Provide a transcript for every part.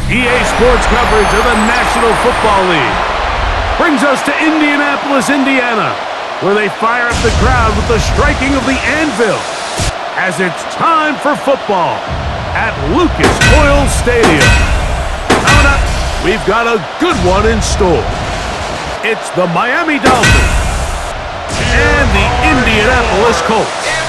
EA Sports coverage of the National Football League brings us to Indianapolis, Indiana, where they fire up the crowd with the striking of the anvil as it's time for football at Lucas Oil Stadium. Coming up, we've got a good one in store. It's the Miami Dolphins and the Indianapolis Colts.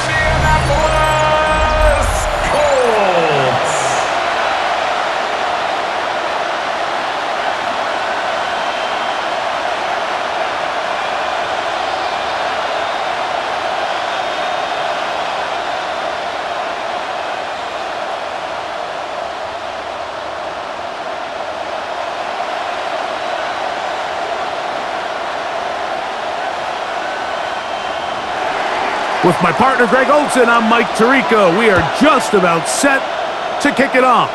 With my partner, Greg Olson, I'm Mike Tirico. We are just about set to kick it off.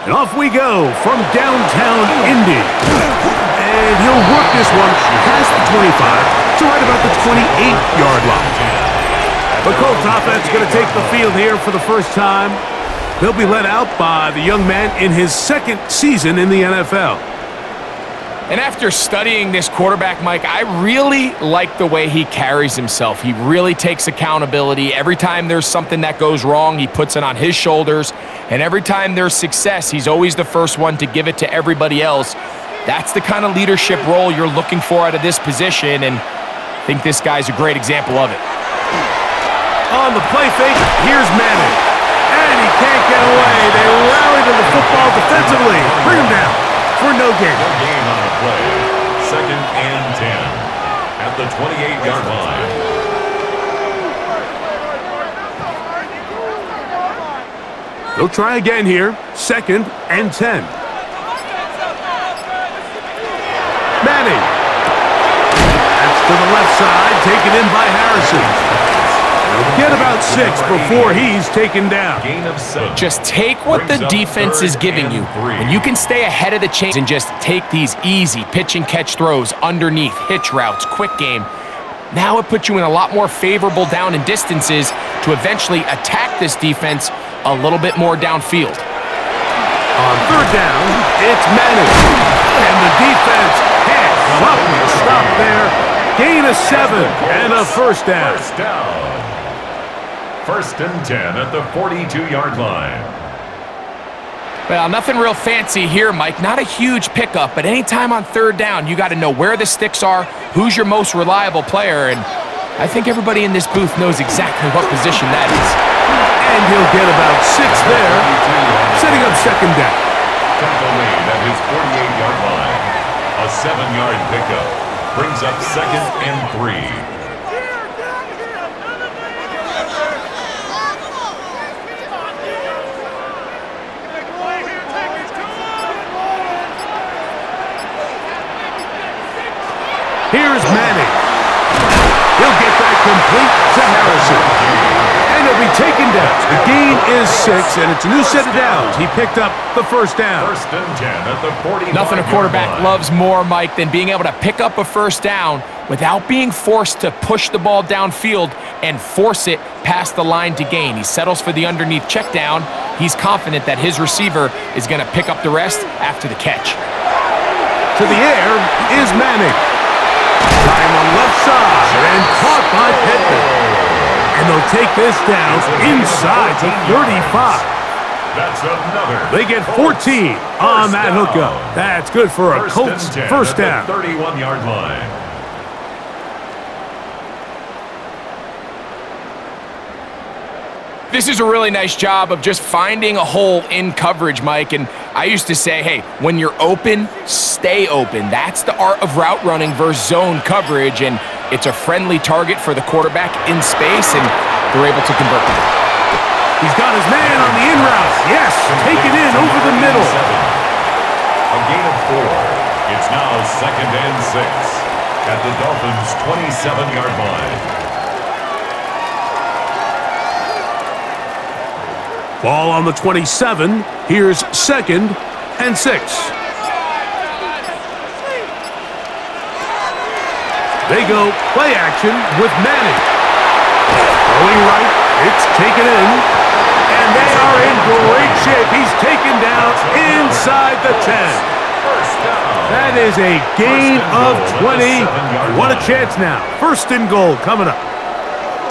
And off we go from downtown Indy. And he'll work this one past the 25 to right about the 28-yard line. The Colts offense is going to take the field here for the first time. They'll be led out by the young man in his second season in the NFL. And after studying this quarterback, Mike, I really like the way he carries himself. He really takes accountability. Every time there's something that goes wrong, he puts it on his shoulders. And every time there's success, he's always the first one to give it to everybody else. That's the kind of leadership role you're looking for out of this position, and I think this guy's a great example of it. On the play fake, here's Madden. And he can't get away. They rally to the football defensively. Bring him down for no gain. No gain on the play. 2nd and 10 at the 28-yard line. They'll try again here. 2nd and 10. Manning. That's to the left side, taken in by Harrison. He'll get about 6 before he's taken down. Gain of 7. Just take what the defense is giving you. When you can stay ahead of the chains and just take these easy pitch and catch throws underneath, hitch routes, quick game, now it puts you in a lot more favorable down and distances to eventually attack this defense a little bit more downfield. On 3rd down, it's Manning. And the defense can't stop there. Gain of 7 and a first down. First down. 1st and 10 at the 42-yard line. Well, nothing real fancy here, Mike. Not a huge pickup, but anytime on 3rd down, you got to know where the sticks are, who's your most reliable player, and I think everybody in this booth knows exactly what position that is. And he'll get about 6 there, setting up 2nd down. Tackle made at his 48-yard line. A 7-yard pickup brings up 2nd and 3. Here's Manning. He'll get that complete to Harrison. And he'll be taken down. The gain is 6, and it's a new set of downs. He picked up the first down. 1st and 10 at the 45-yard line. Nothing a quarterback loves more, Mike, than being able to pick up a first down without being forced to push the ball downfield and force it past the line to gain. He settles for the underneath check down. He's confident that his receiver is going to pick up the rest after the catch. To the air is Manning. Time on left side and caught by Pittman. And they'll take this down inside the 35. That's another. They get 14 on that hookup. That's good for a Colts first down. 31-yard line. This is a really nice job of just finding a hole in coverage, Mike. And I used to say, hey, when you're open, stay open. That's the art of route running versus zone coverage. And it's a friendly target for the quarterback in space, and they're able to convert it. He's got his man on the in route. Yes, taken in over the middle. A gain of 4. It's now 2nd and 6 at the Dolphins' 27-yard line. Ball on the 27. Here's 2nd and 6. They go play action with Manning. Throwing right, it's taken in. And they are in great shape. He's taken down inside the 10. That is a gain of 20. What a chance now. First and goal coming up.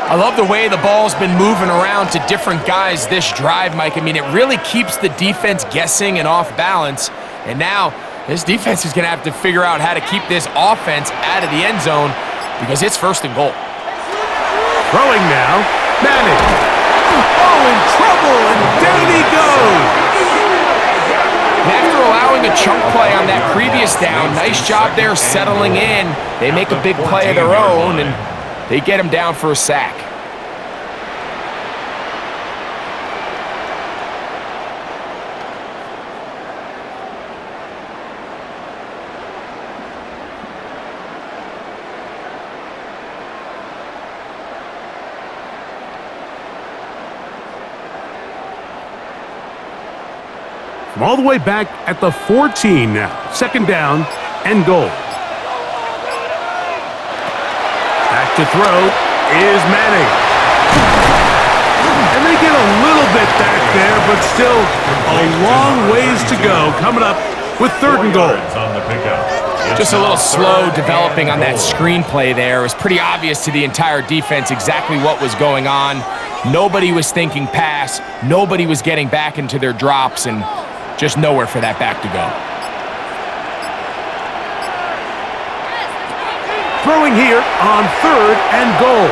I love the way the ball's been moving around to different guys this drive, Mike. I mean, it really keeps the defense guessing and off balance. And now this defense is going to have to figure out how to keep this offense out of the end zone because it's first and goal. Throwing now. Manning. Oh, in trouble, and down he goes. After allowing a chunk play on that previous down, nice job there settling in. They make a big play of their own, and they get him down for a sack. From all the way back at the 14 now. Second down and goal. Back to throw is Manning. And they get a little bit back there, but still a long ways to go. Coming up with third and goal. Just a little slow developing on that screenplay there. It was pretty obvious to the entire defense exactly what was going on. Nobody was thinking pass. Nobody was getting back into their drops, and just nowhere for that back to go. Throwing here on third and goal.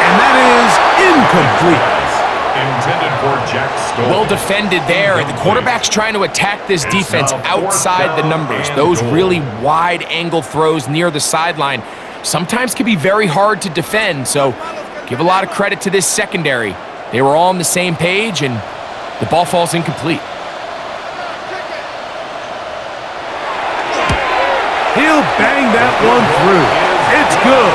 And that is incomplete. Intended for Jack Stoll. Well defended there, and the quarterback's trying to attack this defense outside the numbers. Those really wide angle throws near the sideline sometimes can be very hard to defend, so give a lot of credit to this secondary. They were all on the same page, and the ball falls incomplete. He'll bang that one through. It's good.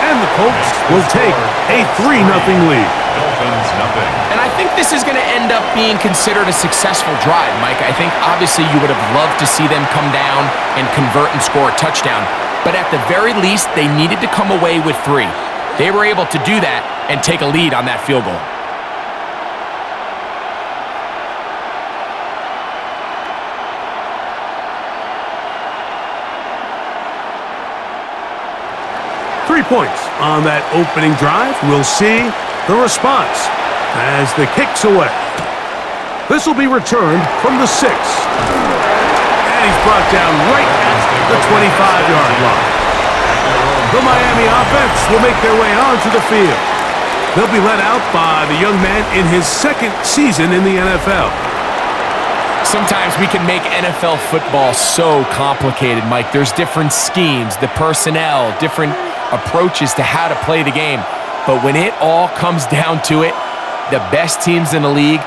And the Colts will take a 3-0 lead. Dolphins nothing. And I think this is going to end up being considered a successful drive, Mike. I think obviously you would have loved to see them come down and convert and score a touchdown. But at the very least, they needed to come away with 3. They were able to do that and take a lead on that field goal. Points on that opening drive. We'll see the response as the kick's away. This will be returned from the 6. And he's brought down right at the 25-yard line. The Miami offense will make their way onto the field. They'll be led out by the young man in his second season in the NFL. Sometimes we can make NFL football so complicated, Mike. There's different schemes, the personnel, different approaches to how to play the game. But when it all comes down to it, the best teams in the league,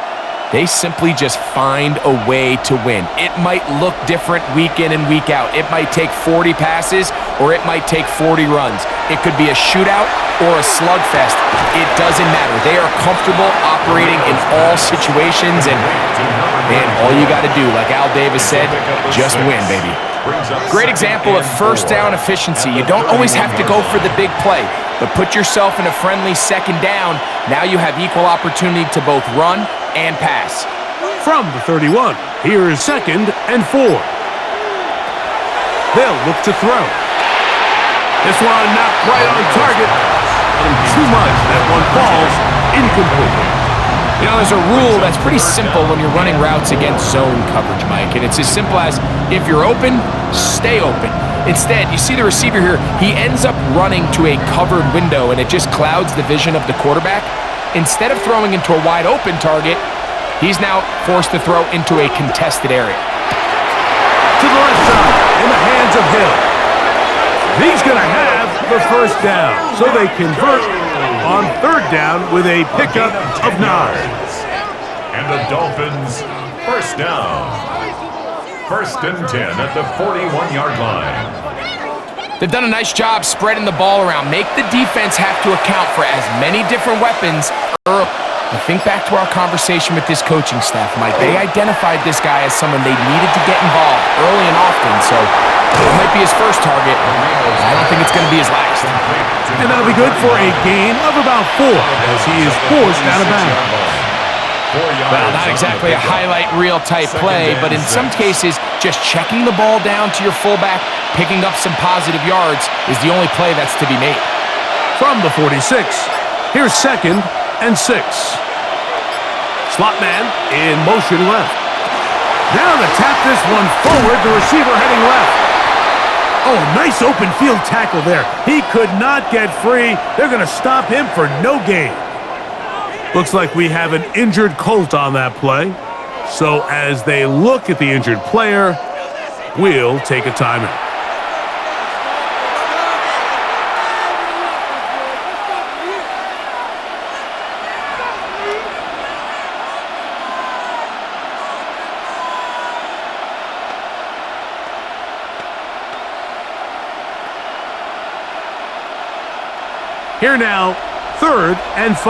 they simply just find a way to win. It might look different week in and week out. It might take 40 passes or it might take 40 runs. It could be a shootout or a slugfest. It doesn't matter. They are comfortable operating in all situations, and man, all you got to do, like Al Davis said, just win, baby. Great example of first down efficiency. You don't always have to go for the big play, but put yourself in a friendly second down. Now you have equal opportunity to both run and pass. From the 31, here is second and 4. They'll look to throw. This one not right on target. Too much. That one falls incomplete. You know, there's a rule that's pretty simple when you're running routes against zone coverage, Mike, and it's as simple as if you're open, stay open. Instead, you see the receiver here, he ends up running to a covered window, and it just clouds the vision of the quarterback. Instead of throwing into a wide open target, he's now forced to throw into a contested area. To the left side, in the hands of Hill. He's going to have the first down, so they convert on third down with a pickup of 9. And the Dolphins first down. First and 10 at the 41-yard line. They've done a nice job spreading the ball around. Make the defense have to account for as many different weapons early. But think back to our conversation with this coaching staff, Mike. They identified this guy as someone they needed to get involved early and often, so it might be his first target. I don't think it's going to be his last. And that'll be good for a gain of about 4 as he is forced out of bounds. Well, not exactly a highlight reel type play, but in some cases, just checking the ball down to your fullback, picking up some positive yards is the only play that's to be made. From the 46, here's 2nd and 6. Slot man in motion left. Now to tap this one forward, the receiver heading left. Oh, nice open field tackle there. He could not get free. They're going to stop him for no gain. Looks like we have an injured Colt on that play. So as they look at the injured player, we'll take a timeout. Here now, 3rd and 5.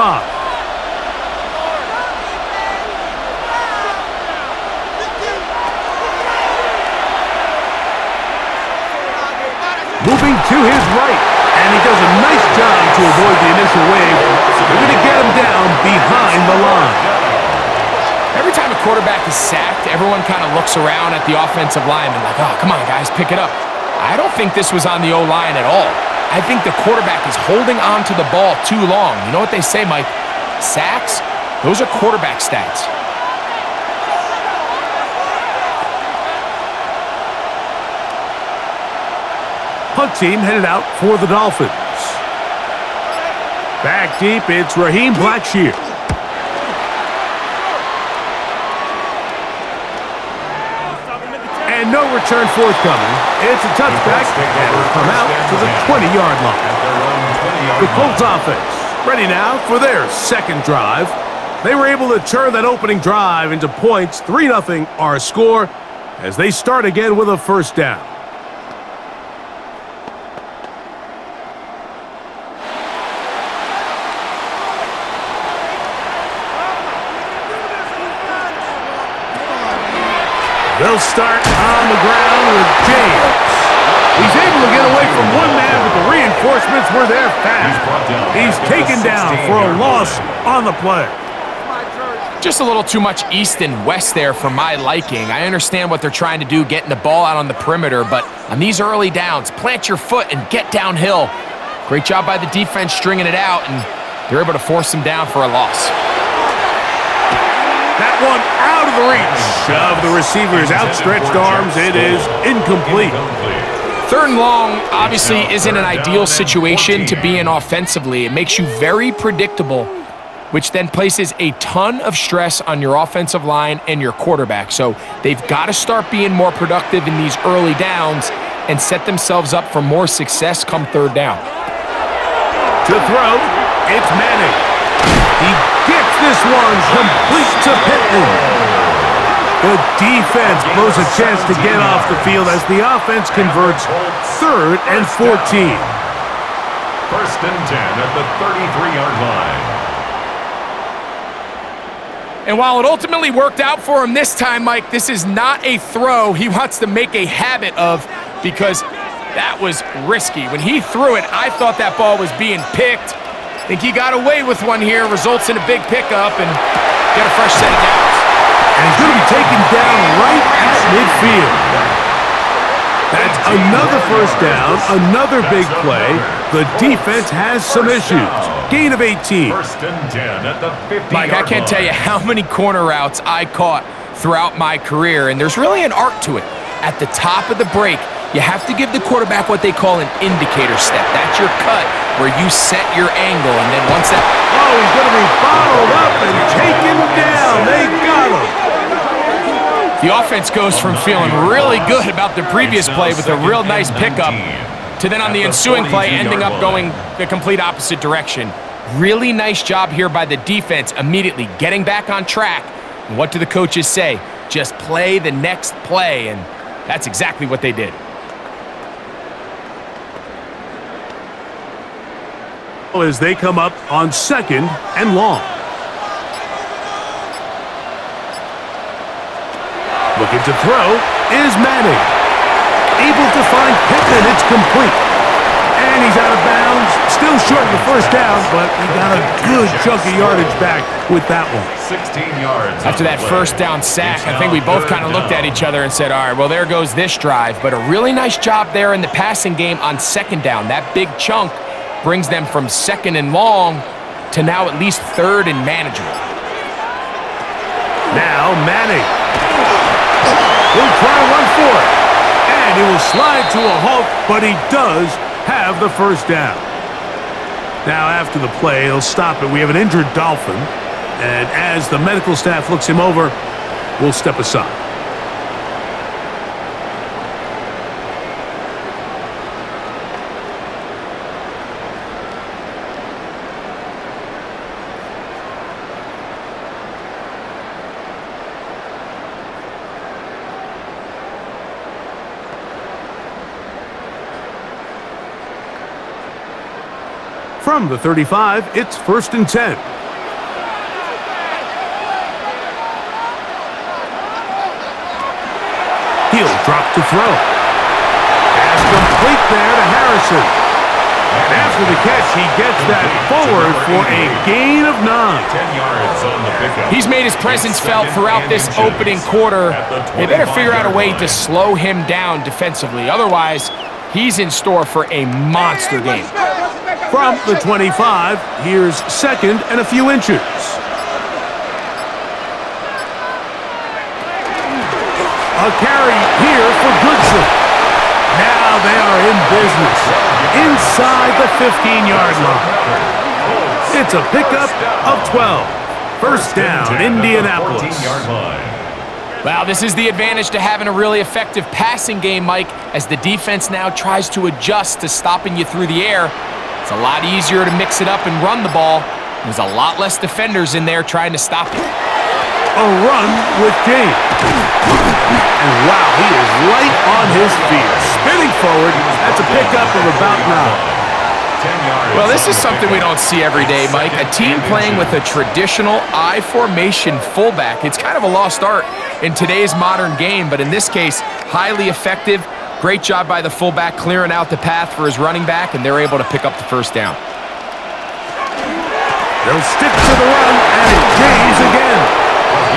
Moving to his right, and he does a nice job to avoid the initial wave. They're going to get him down behind the line. Every time a quarterback is sacked, everyone kind of looks around at the offensive lineman like, oh, come on, guys, pick it up. I don't think this was on the O-line at all. I think the quarterback is holding on to the ball too long. You know what they say, Mike? Sacks, those are quarterback stats. Punt team headed out for the Dolphins. Back deep, it's Raheem Blackshear. And no return forthcoming. It's a touchback, and it'll come out to the 20-yard line. The Colts offense ready now for their second drive. They were able to turn that opening drive into points. 3-0 our score as they start again with a first down. They'll start on the ground with James. He's able to get away from one man, but the reinforcements were there fast. He's taken down for a loss on the play. Just a little too much east and west there for my liking. I understand what they're trying to do, getting the ball out on the perimeter, but on these early downs, plant your foot and get downhill. Great job by the defense stringing it out, and they're able to force them down for a loss. That one out of the reach of the receiver's outstretched arms. It is incomplete. 3rd and long obviously isn't an ideal situation to be in offensively. It makes you very predictable, which then places a ton of stress on your offensive line and your quarterback. So they've got to start being more productive in these early downs and set themselves up for more success come 3rd down. To throw, it's Manning. He gets this one complete to Pittman. The defense blows a chance to get off the field as the offense converts 3rd and 14. 1st and 10 at the 33-yard line. And while it ultimately worked out for him this time, Mike, this is not a throw he wants to make a habit of because that was risky. When he threw it, I thought that ball was being picked. I think he got away with one here, results in a big pickup and get a fresh set of downs. And he's going to be taken down right at midfield. That's another first down, another big play. The defense has some issues. Gain of 18. 1st and 10 at the 50-yard line. Mike, I can't tell you how many corner routes I caught throughout my career, and there's really an art to it. At the top of the break, you have to give the quarterback what they call an indicator step. That's your cut where you set your angle, and then once that... Oh, he's going to be bottled up and taken down. They got him. The offense goes from feeling really good about the previous play with a real nice pickup to then on the ensuing play ending up going the complete opposite direction. Really nice job here by the defense immediately getting back on track. And what do the coaches say? Just play the next play, and that's exactly what they did. As they come up on 2nd and long. Looking to throw is Manning. Able to find Pittman. It's complete. And he's out of bounds. Still short of the first down, but he got a good chunk of yardage back with that one. 16 yards. After that first down sack, I think we both kind of looked at each other and said, all right, well, there goes this drive. But a really nice job there in the passing game on second down. That big chunk brings them from second and long to now at least third and manageable. Now Manning. He'll try to run for it. And he will slide to a halt, but he does have the first down. Now after the play, he'll stop it. We have an injured Dolphin. And as the medical staff looks him over, we'll step aside. From the 35, it's 1st and 10. He'll drop to throw. Pass complete there to Harrison. And after the catch, he gets that forward for a gain of 9. 10 yards on the pickup. He's made his presence felt throughout this opening quarter. They better figure out a way to slow him down defensively. Otherwise, he's in store for a monster game. From the 25, here's 2nd and a few inches. A carry here for Goodson. Now they are in business inside the 15-yard line. It's a pickup of 12. First down, Indianapolis. 14-yard line. Well, this is the advantage to having a really effective passing game, Mike, as the defense now tries to adjust to stopping you through the air. It's a lot easier to mix it up and run the ball. There's a lot less defenders in there trying to stop you. A run with James. And wow, he is right on his feet. Spinning forward, that's a pickup of about 9. Well, this is something we don't see every day, Mike. A team playing with a traditional I formation fullback. It's kind of a lost art in today's modern game, but in this case, highly effective. Great job by the fullback clearing out the path for his running back, and they're able to pick up the first down. They'll stick to the run, and it's James again.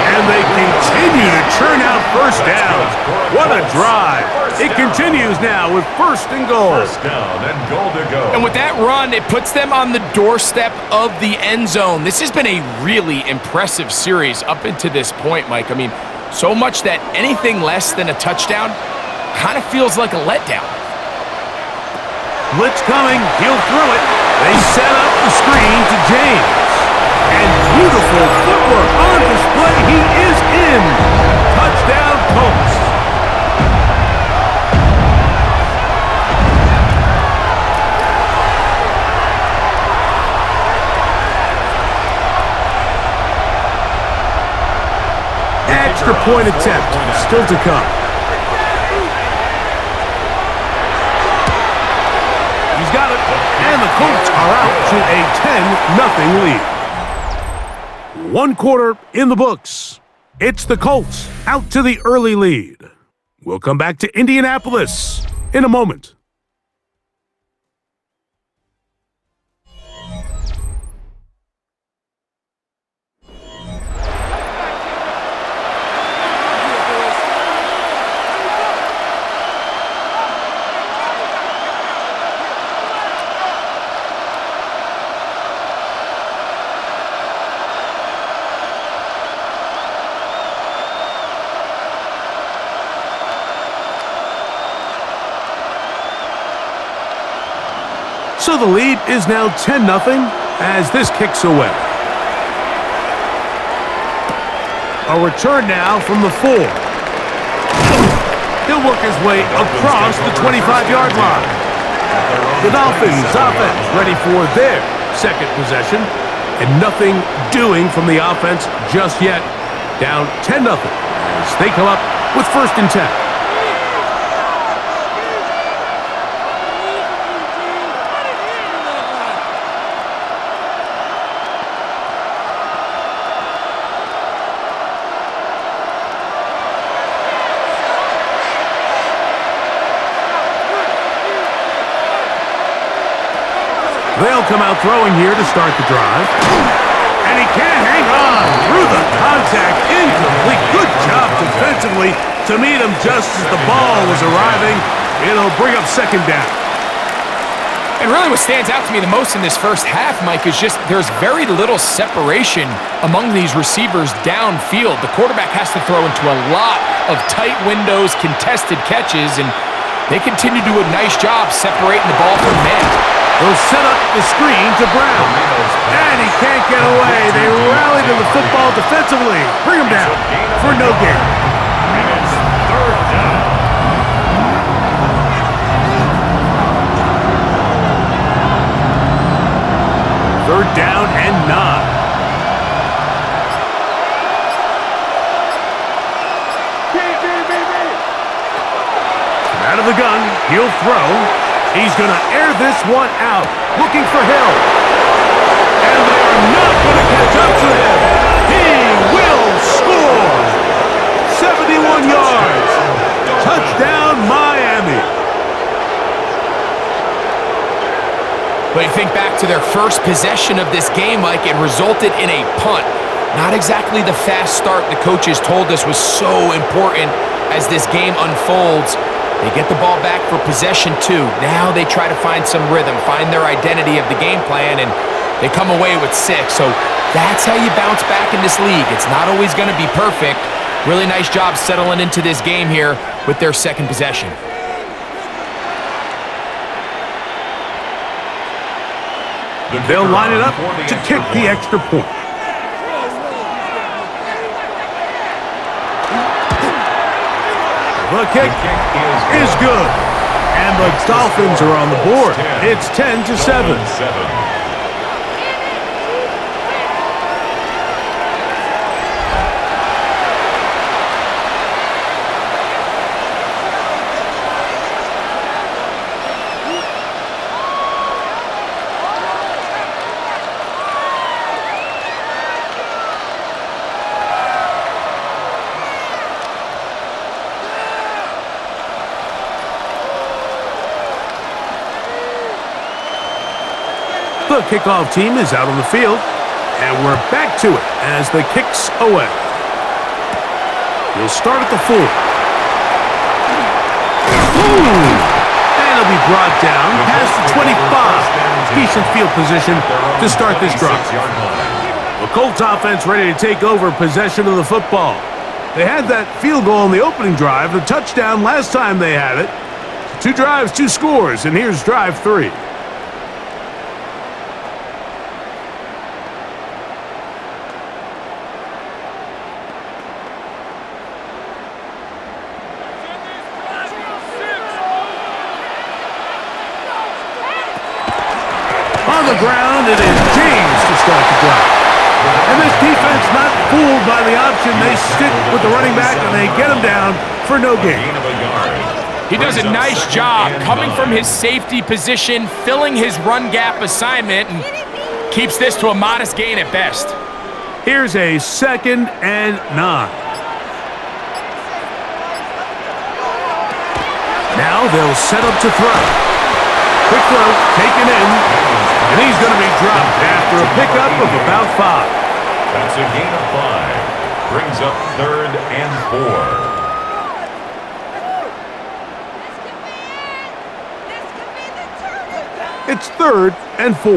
And they continue to churn out first downs. What a drive. It continues now with 1st and goal. First down and goal to go. And with that run, it puts them on the doorstep of the end zone. This has been a really impressive series up until this point, Mike. I mean, so much that anything less than a touchdown kind of feels like a letdown. Blitz coming. He'll throw it. They set up the screen to James. And beautiful footwork on display. He is in. Touchdown, Colts. Extra point attempt still to come. He's got it. And the Colts are out to a 10-0 lead. 1 quarter in the books. It's the Colts out to the early lead. We'll come back to Indianapolis in a moment. So the lead is now 10-0 as this kicks away. A return now from the 4. He'll work his way across the 25-yard line. The Dolphins offense ready for their 2nd possession. And nothing doing from the offense just yet. Down 10-0 as they come up with 1st and 10. They'll come out throwing here to start the drive. And he can't hang on through the contact. Incomplete. Good job defensively to meet him just as the ball was arriving. It'll bring up second down. And really what stands out to me the most in this first half, Mike, is just there's very little separation among these receivers downfield. The quarterback has to throw into a lot of tight windows, contested catches, and they continue to do a nice job separating the ball from man. They'll set up the screen to Brown. And he can't get away. They rally to the football defensively. Bring him down for no gain. And it's third down. Third down and 9. Out of the gun, he'll throw. He's going to air this one out, looking for Hill. And they are not going to catch up to him. He will score. 71 yards. Touchdown, Miami. But you think back to their first possession of this game, Mike, it resulted in a punt. Not exactly the fast start the coaches told us was so important as this game unfolds. They get the ball back for possession 2. Now they try to find some rhythm, find their identity of the game plan, and they come away with 6. So that's how you bounce back in this league. It's not always going to be perfect. Really nice job settling into this game here with their second possession. They'll line it up to kick the extra point. The kick is good. And the Dolphins are on the board. It's 10-7. The kickoff team is out on the field, and we're back to it as the kick's away. He'll start at the 4. And he'll be brought down past the 25. Decent field position to start this drive. The Colts offense ready to take over possession of the football. They had that field goal on the opening drive, the touchdown last time they had it. 2 drives, 2 scores, and here's drive 3. On the ground, it is James to start the drive. And this defense not fooled by the option. They stick with the running back, and they get him down for no gain. He does a nice job coming from his safety position, filling his run gap assignment, and keeps this to a modest gain at best. Here's a 2nd and 9. Now they'll set up to throw. Quick throw, taken in, and he's going to be dropped after a pickup of about 5. That's a gain of 5. Brings up 3rd and 4. It's 3rd and 4.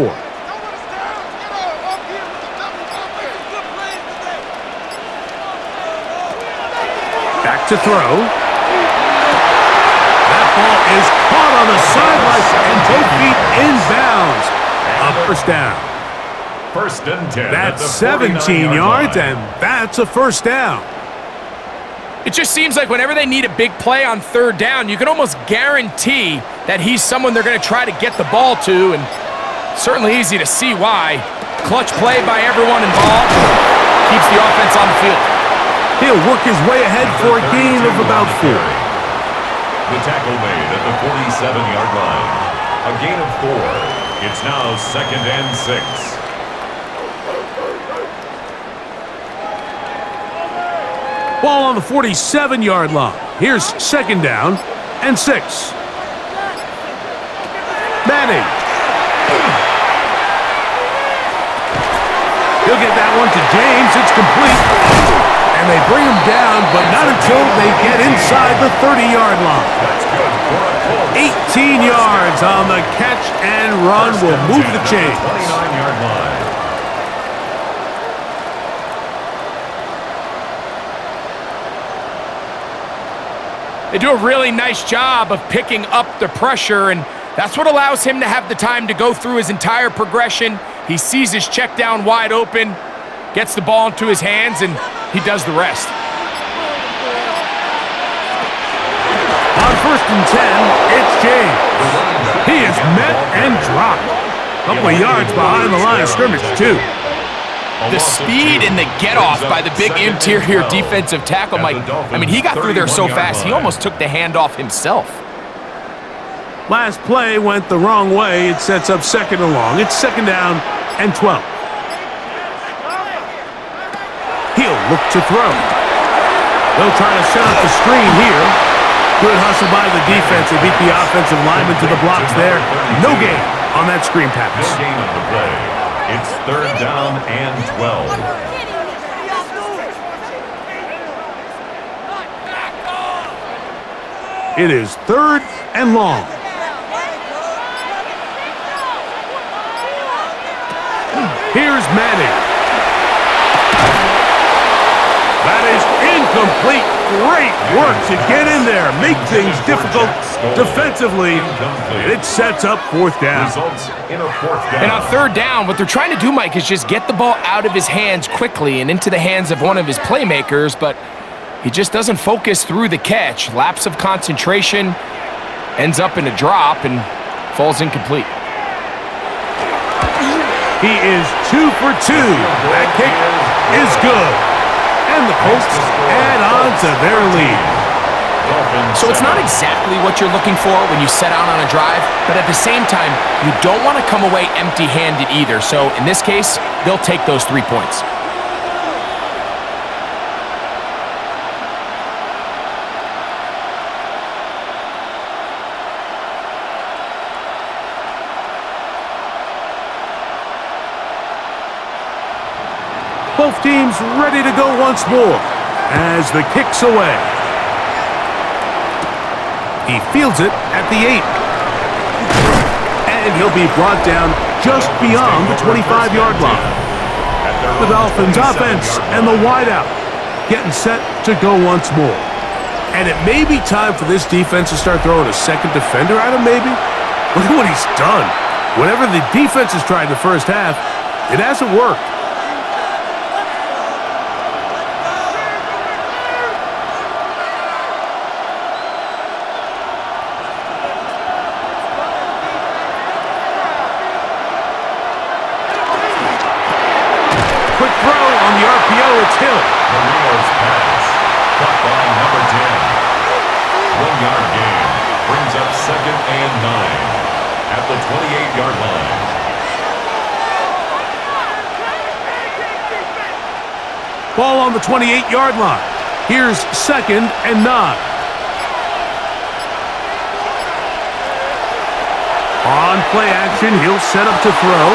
Back to throw. That ball is caught on the sideline and both feet inbounds. A first down. 1st and 10. That's 17 yards, and that's a first down. It just seems like whenever they need a big play on 3rd down, you can almost guarantee that he's someone they're going to try to get the ball to, and certainly easy to see why. Clutch play by everyone involved. Keeps the offense on the field. He'll work his way ahead for a gain of about 4. The tackle made at the 47-yard line. A gain of 4. It's now 2nd and 6. Ball on the 47-yard line. Here's 2nd down and 6. Manning. complete. And they bring him down, but not until they get inside the 30-yard line. 18 yards on the catch and run will move the chains. 29-yard line. They do a really nice job of picking up the pressure, and that's what allows him to have the time to go through his entire progression. He sees his check down wide open, gets the ball into his hands, and he does the rest. On 1st and 10, it's James. He is met and dropped. A couple of yards behind the line of scrimmage, too. The speed and the get-off by the big interior defensive tackle, Mike. I mean, he got through there so fast, he almost took the handoff himself. Last play went the wrong way. It sets up 2nd and long. It's 2nd down and 12. He'll look to throw. They'll try to set up the screen here. Good hustle by the defense. They beat the offensive lineman to the blocks there. No gain on that screen pass. No gain on the play. It's 3rd down and 12. It is 3rd and long. Here's Manning. That is incomplete. Great work to get in there, make things difficult defensively. It sets up 4th down. And on 3rd down, what they're trying to do, Mike, is just get the ball out of his hands quickly and into the hands of one of his playmakers, but he just doesn't focus through the catch. Lapse of concentration, ends up in a drop, and falls incomplete. He is 2 for 2. That kick is good. And the Colts add on to their lead. So it's not exactly what you're looking for when you set out on a drive, but at the same time, you don't want to come away empty-handed either. So in this case, they'll take those 3 points. Both teams ready to go once more as the kick's away. He fields it at the 8. And he'll be brought down just beyond the 25-yard line. The Dolphins offense and the wideout getting set to go once more. And it may be time for this defense to start throwing a second defender at him, maybe. Look at what he's done. Whatever the defense has tried in the first half, it hasn't worked. It's Hill. Marino's pass. Caught by number 10. 1-yard gain. Brings up 2nd and 9. At the 28-yard line. Ball on the 28-yard line. Here's 2nd and 9. On play action, he'll set up to throw.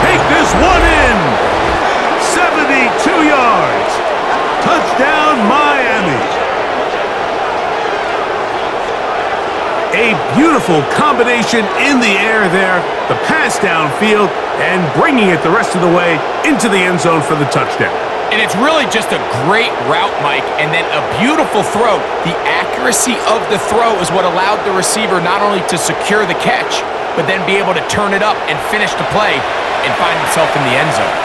Take this one in. 72 yards. Touchdown, Miami. A beautiful combination in the air there. The pass downfield and bringing it the rest of the way into the end zone for the touchdown. And it's really just a great route, Mike, and then a beautiful throw. The accuracy of the throw is what allowed the receiver not only to secure the catch, but then be able to turn it up and finish the play and find himself in the end zone.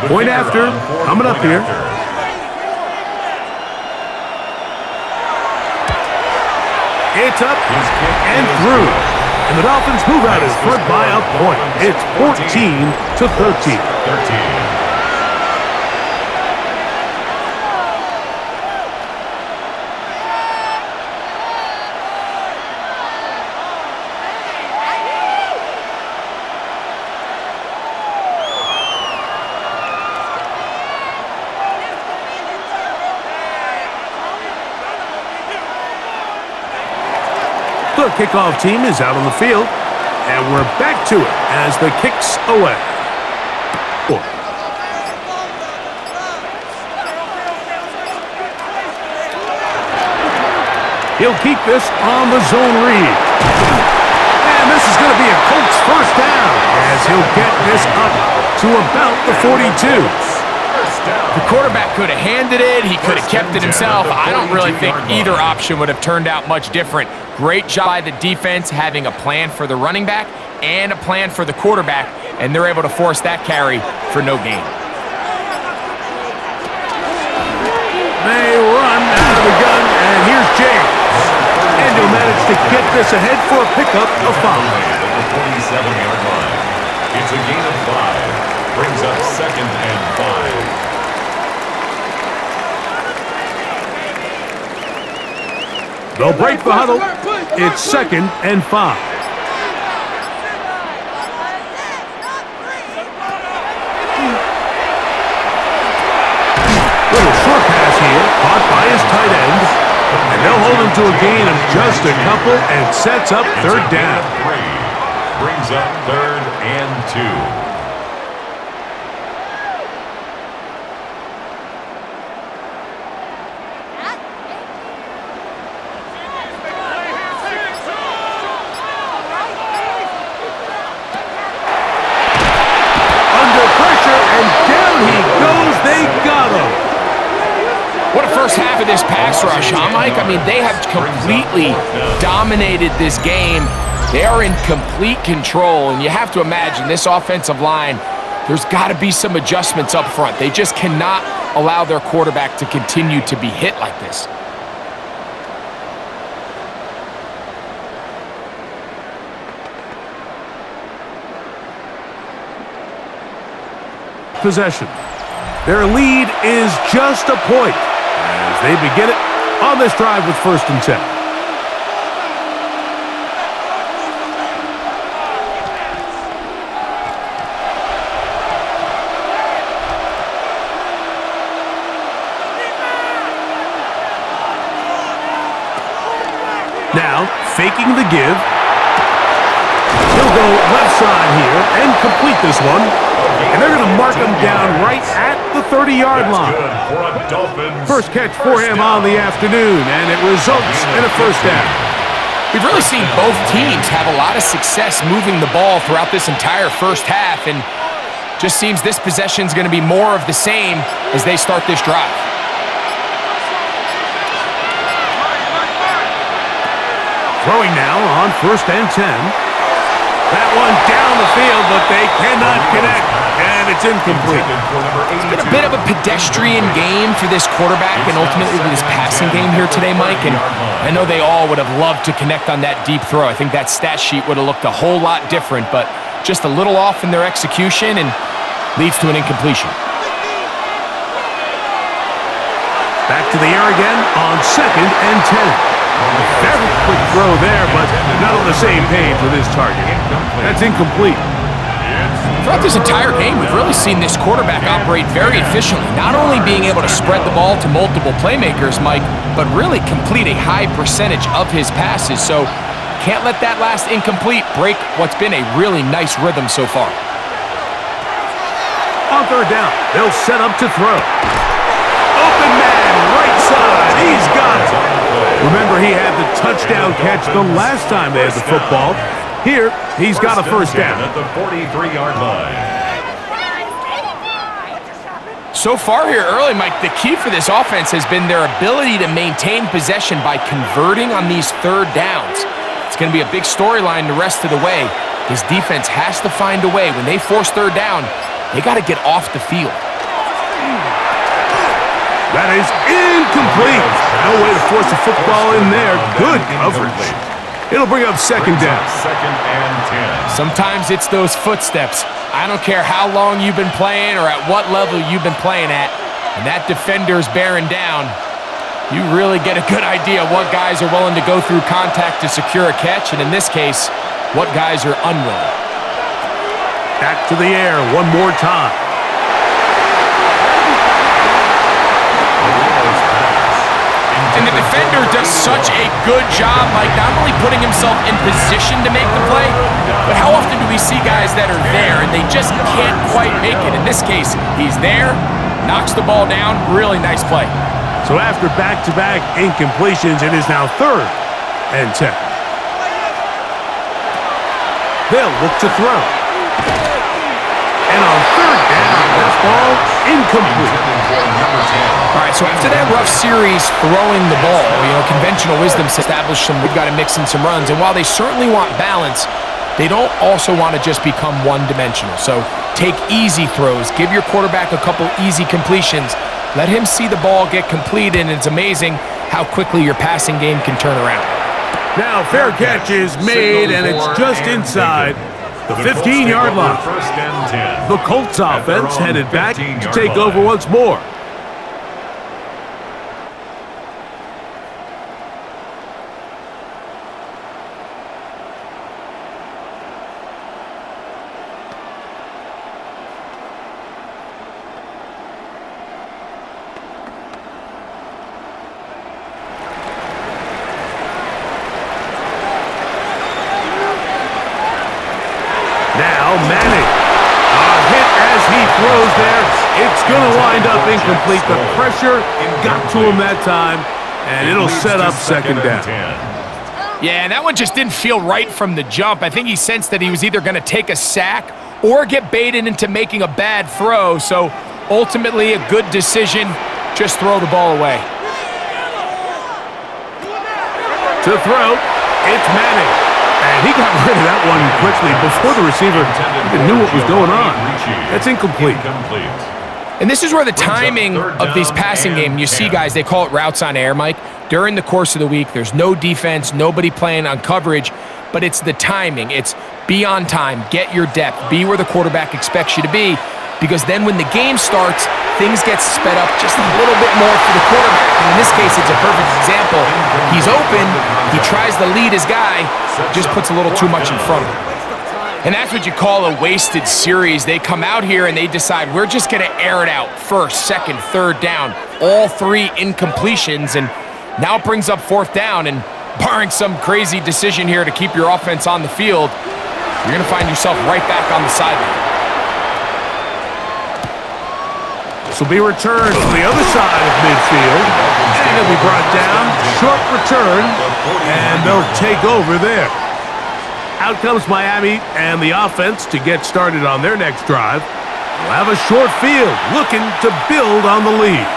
Point after, coming up here. It's up and through. And the Dolphins move out in front by a point. It's 14-13. The kickoff team is out on the field, and we're back to it as the kick's away. He'll keep this on the zone read. And this is going to be a Colts first down as he'll get this up to about the 42. The quarterback could have handed it. He could have kept it himself. I don't really think either option would have turned out much different. Great job by the defense having a plan for the running back and a plan for the quarterback, and they're able to force that carry for no gain. They run out of the gun, and here's James. And he'll manage to get this ahead for a pickup of 5. At the 47-yard line. It's a gain of 5. Brings up 2nd and 5. They'll break the huddle. It's 2nd and 5. Little short pass here, caught by his tight end. And they'll hold him to a gain of just a couple and sets up 3rd down. 3. Brings up 3rd and 2. First half of this pass rush, huh, Mike? I mean, they have completely dominated this game. They are in complete control, and you have to imagine this offensive line, there's got to be some adjustments up front. They just cannot allow their quarterback to continue to be hit like this. Possession. Their lead is just a point as they begin it on this drive with 1st and 10. Now, faking the give. He'll go left side here and complete this one. And they're going to mark him down right at the 30-yard line. First catch for him on the afternoon, and it results in a 1st down. We've really seen both teams have a lot of success moving the ball throughout this entire first half, and just seems this possession is going to be more of the same as they start this drive. Throwing now on 1st and 10. That one down the field, but they cannot connect, and it's incomplete. It's been a bit of a pedestrian game for this quarterback and ultimately this passing game here today, Mike, and I know they all would have loved to connect on that deep throw. I think that stat sheet would have looked a whole lot different, but just a little off in their execution and leads to an incompletion. Back to the air again on 2nd and 10. Very quick throw there, but not on the same page with his target. That's incomplete. Throughout this entire game, we've really seen this quarterback operate very efficiently, not only being able to spread the ball to multiple playmakers, Mike, but really complete a high percentage of his passes. So can't let that last incomplete break what's been a really nice rhythm so far. On 3rd down, they'll set up to throw. Open man, right side, he's got it. Remember, he had the touchdown catch the last time they had the football. Here, he's got a 1st down. At the 43-yard line. So far here early, Mike, the key for this offense has been their ability to maintain possession by converting on these 3rd downs. It's going to be a big storyline the rest of the way. This defense has to find a way. When they force 3rd down, they got to get off the field. That is incomplete. No way to force a football in there. Good coverage. It'll bring up 2nd down. 2nd and 10. Sometimes it's those footsteps. I don't care how long you've been playing or at what level you've been playing at. And that defender's bearing down. You really get a good idea what guys are willing to go through contact to secure a catch, and in this case, what guys are unwilling. Back to the air one more time. And the defender does such a good job, Mike, not only putting himself in position to make the play, but how often do we see guys that are there and they just can't quite make it? In this case, he's there, knocks the ball down. Really nice play. So after back-to-back incompletions, it is now 3rd and 10. They'll look to throw. And on 3rd down, this ball incomplete. All right, so after that rough series throwing the ball, conventional wisdom established we've got to mix in some runs. And while they certainly want balance, they don't also want to just become one-dimensional. So take easy throws. Give your quarterback a couple easy completions. Let him see the ball get completed, and it's amazing how quickly your passing game can turn around. Now fair catch is made, and it's just inside the 15-yard line. The Colts offense headed back to take over once more. Now Manning. A hit as he throws there. It's going to wind up incomplete. The pressure got to him that time, and it'll set up 2nd down. Yeah, and that one just didn't feel right from the jump. I think he sensed that he was either going to take a sack or get baited into making a bad throw. So ultimately a good decision. Just throw the ball away. To throw, it's Manning. And he got rid of that one quickly before the receiver even knew what was going on. That's incomplete. And this is where the timing of these passing game, you see guys, they call it routes on air, Mike. During the course of the week, there's no defense, nobody playing on coverage, but it's the timing. It's be on time, get your depth, be where the quarterback expects you to be, because then when the game starts, things get sped up just a little bit more for the quarterback. And in this case, it's a perfect example. He's open, he tries to lead his guy, just puts a little too much in front of him. And that's what you call a wasted series. They come out here and they decide, we're just going to air it out. 1st, 2nd, 3rd down, all 3 incompletions, and now it brings up 4th down, and barring some crazy decision here to keep your offense on the field, you're going to find yourself right back on the sideline. This will be returned from the other side of midfield, and it'll be brought down. Short return, and they'll take over there. Out comes Miami and the offense to get started on their next drive. They'll have a short field, looking to build on the lead.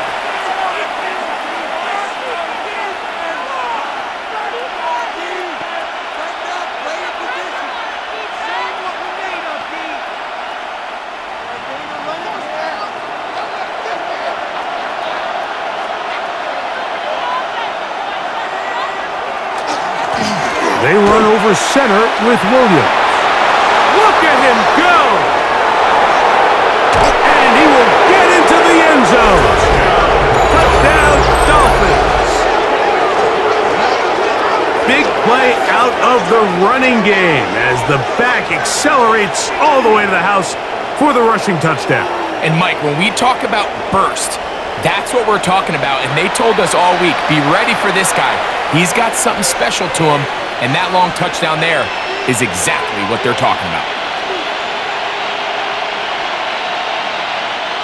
They run over center with Williams. Look at him go! And he will get into the end zone. Touchdown, Dolphins. Big play out of the running game as the back accelerates all the way to the house for the rushing touchdown. And Mike, when we talk about burst, that's what we're talking about. And they told us all week, be ready for this guy. He's got something special to him. And that long touchdown there is exactly what they're talking about.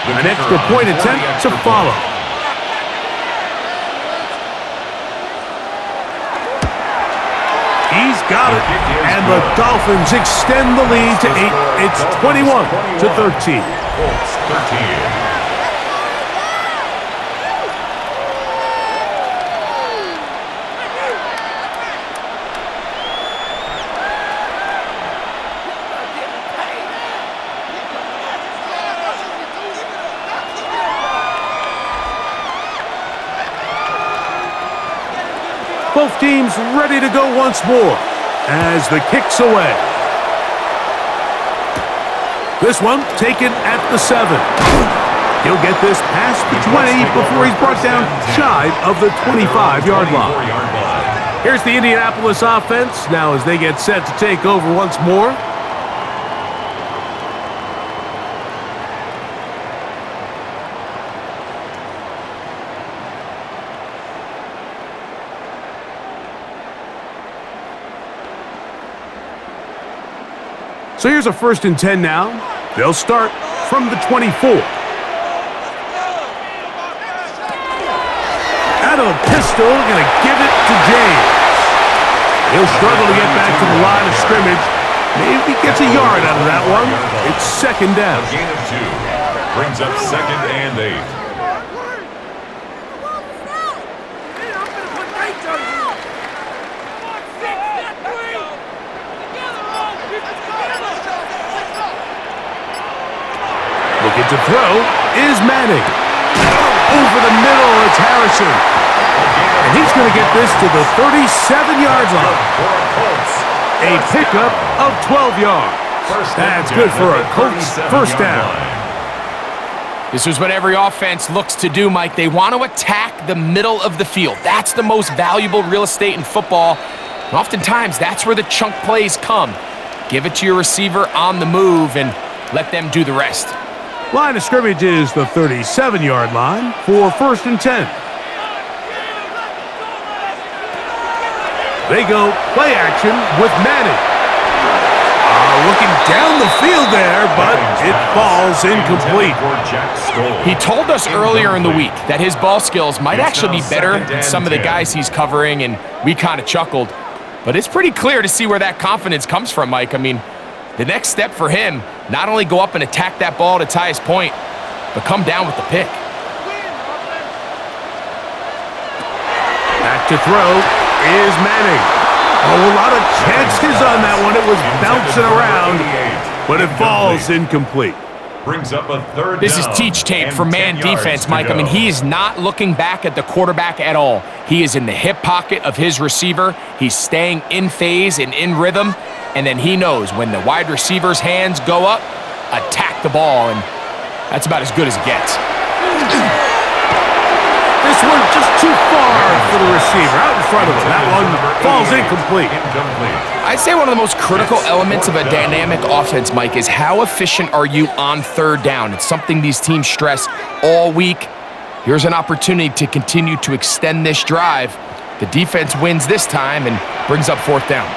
An extra point attempt to follow. He's got it, and the Dolphins extend the lead to 8. It's 21-13. Colts 13. Both teams ready to go once more as the kick's away. This one taken at the 7. He'll get this past the 20 before he's brought down shy of the 25-yard line. Here's the Indianapolis offense now as they get set to take over once more. So here's a 1st and 10 now. They'll start from the 24. Out of a pistol, going to give it to James. He'll struggle to get back to the line of scrimmage. Maybe gets a yard out of that one. It's 2nd down. A gain of 2. Brings up 2nd and 8. Looking to throw is Manning. Over the middle, it's Harrison. And he's going to get this to the 37-yard line. A pickup of 12 yards. That's good for a Colts 1st down. This is what every offense looks to do, Mike. They want to attack the middle of the field. That's the most valuable real estate in football. And oftentimes, that's where the chunk plays come. Give it to your receiver on the move and let them do the rest. Line of scrimmage is the 37-yard line for 1st and 10. They go play action with Manning. Looking down the field there, but it falls incomplete. He told us earlier in the week that his ball skills might actually be better than some of the guys he's covering, and we kind of chuckled. But it's pretty clear to see where that confidence comes from, Mike. I mean, the next step for him, not only go up and attack that ball at its highest point, but come down with the pick. Back to throw is Manning. Oh, a lot of chances on that one. It was bouncing around, but it falls incomplete. Brings up a 3rd This is down teach tape and for 10 man yards defense, to Mike. go. I mean, he is not looking back at the quarterback at all. He is in the hip pocket of his receiver. He's staying in phase and in rhythm. And then he knows when the wide receiver's hands go up, attack the ball. And that's about as good as it gets. This one just too far for the receiver. Out in front of him. That one falls incomplete. I'd say one of the most critical elements of a dynamic offense, Mike, is how efficient are you on 3rd down? It's something these teams stress all week. Here's an opportunity to continue to extend this drive. The defense wins this time and brings up 4th down.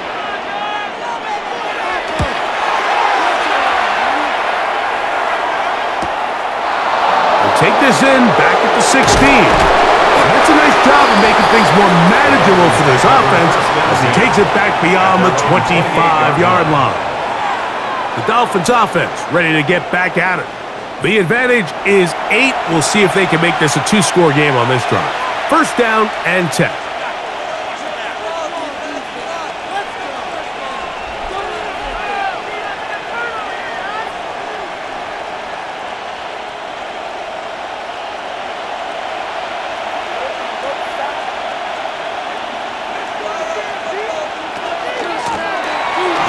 They'll take this in back at the 16. That's a nice job of making things more manageable for this offense as he takes it back beyond the 25-yard line. The Dolphins offense ready to get back at it. The advantage is 8. We'll see if they can make this a 2-score game on this drive. 1st down and 10.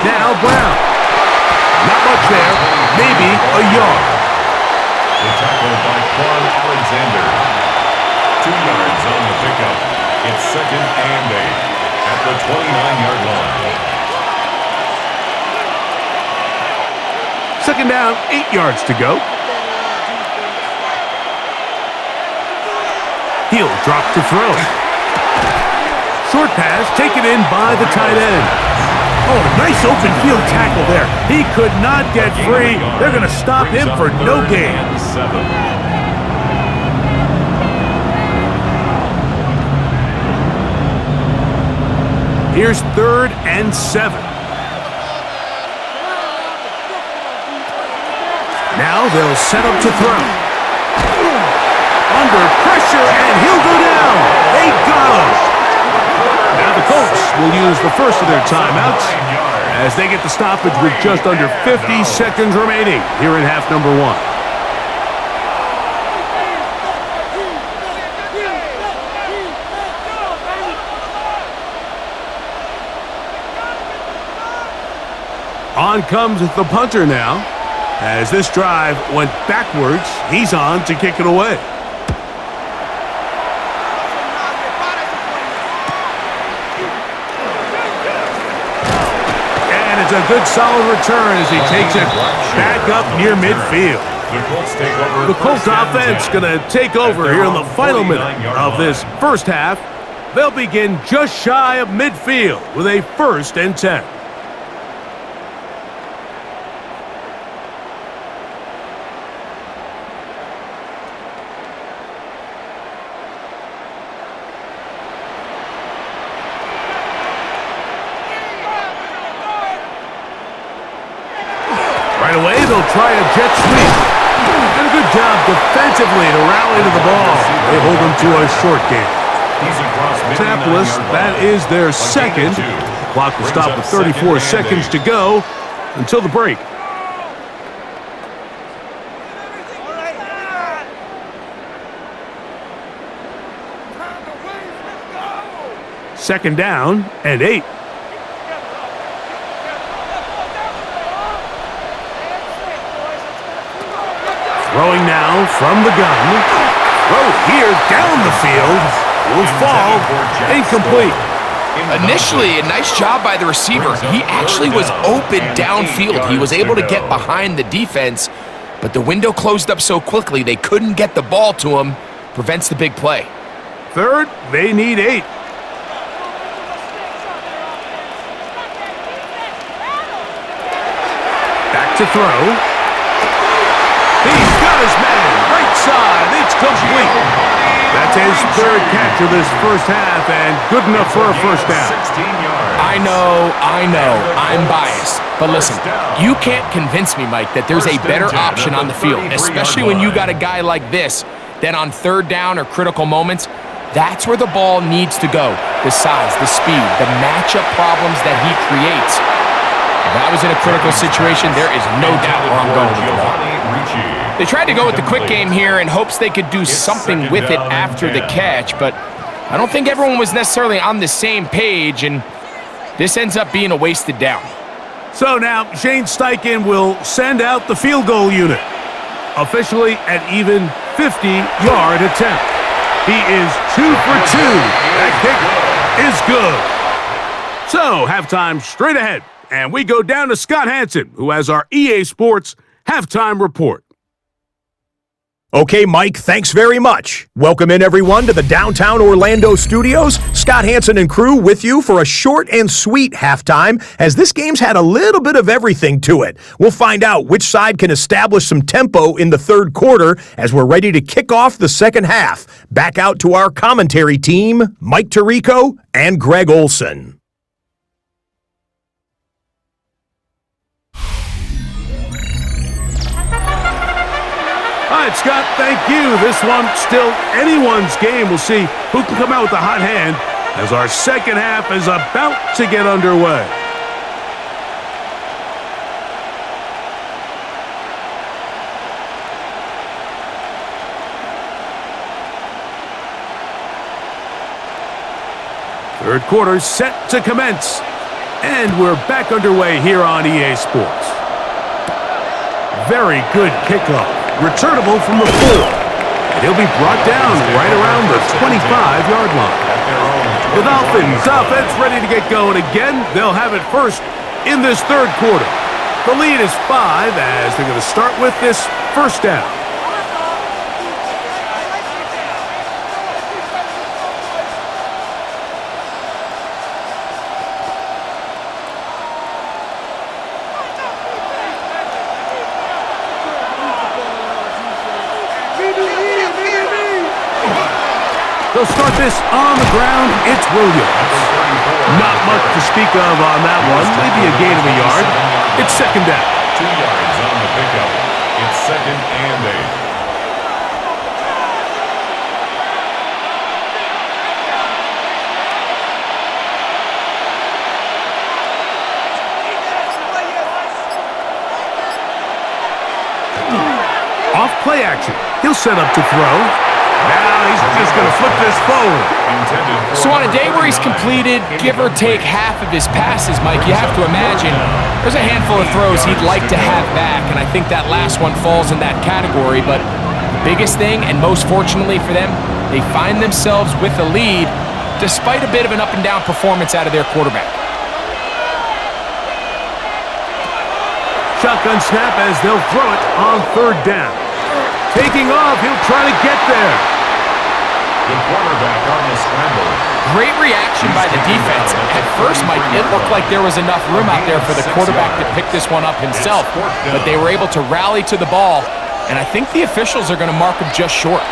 Now Brown. Not much there. Maybe a yard. The tackle by Quan Alexander. 2 yards on the pickup. It's 2nd and 8 at the 29-yard line. 2nd down, 8 yards to go. He'll drop to throw. Short pass taken in by the tight end. Oh, nice open field tackle there. He could not get free. They're going to stop him for no gain. Here's 3rd and 7. Now they'll set up to throw. Under pressure, and he'll go down. They got him. Now the Colts will use the first of their timeouts as they get the stoppage with just under 50 seconds remaining here in half number 1. On comes the punter now. As this drive went backwards, he's on to kick it away. And it's a good solid return as he takes it back up near midfield. The Colts offense going to take over here in the final minute of this 1st half. They'll begin just shy of midfield with a 1st and 10. Right away, they'll try a jet sweep. And a good job defensively to rally to the ball. They hold them to a short game. Indianapolis, that is their second. The clock will stop with 34 seconds to go until the break. Second down and 8. Throwing now from the gun. Throw here down the field. Will fall. Incomplete. Initially, a nice job by the receiver. He actually was open downfield. He was able to get behind the defense, but the window closed up so quickly they couldn't get the ball to him. Prevents the big play. Third, they need 8. Back to throw. He's got his man, right side, it's complete. That's his third catch of this first half, and good enough for a first down. I know, I'm biased. But listen, you can't convince me, Mike, that there's a better option on the field, especially when you got a guy like this, that on third down or critical moments, that's where the ball needs to go. The size, the speed, the matchup problems that he creates. If I was in a critical situation, there is no doubt where I'm going with the ball. They tried to go with the quick game here in hopes they could do something with it after the catch, but I don't think everyone was necessarily on the same page, and this ends up being a wasted down. So now Shane Steichen will send out the field goal unit, officially an even 50-yard attempt. He is 2 for 2. That kick is good. So halftime straight ahead. And we go down to Scott Hansen, who has our EA Sports halftime report. Okay, Mike, thanks very much. Welcome in, everyone, to the downtown Orlando studios. Scott Hansen and crew with you for a short and sweet halftime, as this game's had a little bit of everything to it. We'll find out which side can establish some tempo in the third quarter as we're ready to kick off the second half. Back out to our commentary team, Mike Tirico and Greg Olson. All right, Scott, thank you. This one still anyone's game. We'll see who can come out with the hot hand as our second half is about to get underway. Third quarter set to commence, and we're back underway here on EA Sports. Very good kickoff. Returnable from the 4. He'll be brought down right around the 25-yard line. The Dolphins offense ready to get going again. They'll have it first in this third quarter. The lead is 5 as they're going to start with this first down. They'll start this on the ground. It's Williams. Not much to speak of on that one. Maybe a gain of a yard. It's second down. 2 yards on the pickup. It's second and 8. Off play action. He'll set up to throw. Now he's just going to flip this forward. So on a day where he's completed, give or take half of his passes, Mike, you have to imagine there's a handful of throws he'd like to have back, and I think that last one falls in that category. But the biggest thing, and most fortunately for them, they find themselves with a lead despite a bit of an up-and-down performance out of their quarterback. Shotgun snap as they'll throw it on third down. Taking off, he'll try to get there. The quarterback on the scramble. Great reaction by the defense. At first, Mike, it looked like there was enough room out there for the quarterback to pick this one up himself, but they were able to rally to the ball, and I think the officials are going to mark him just short.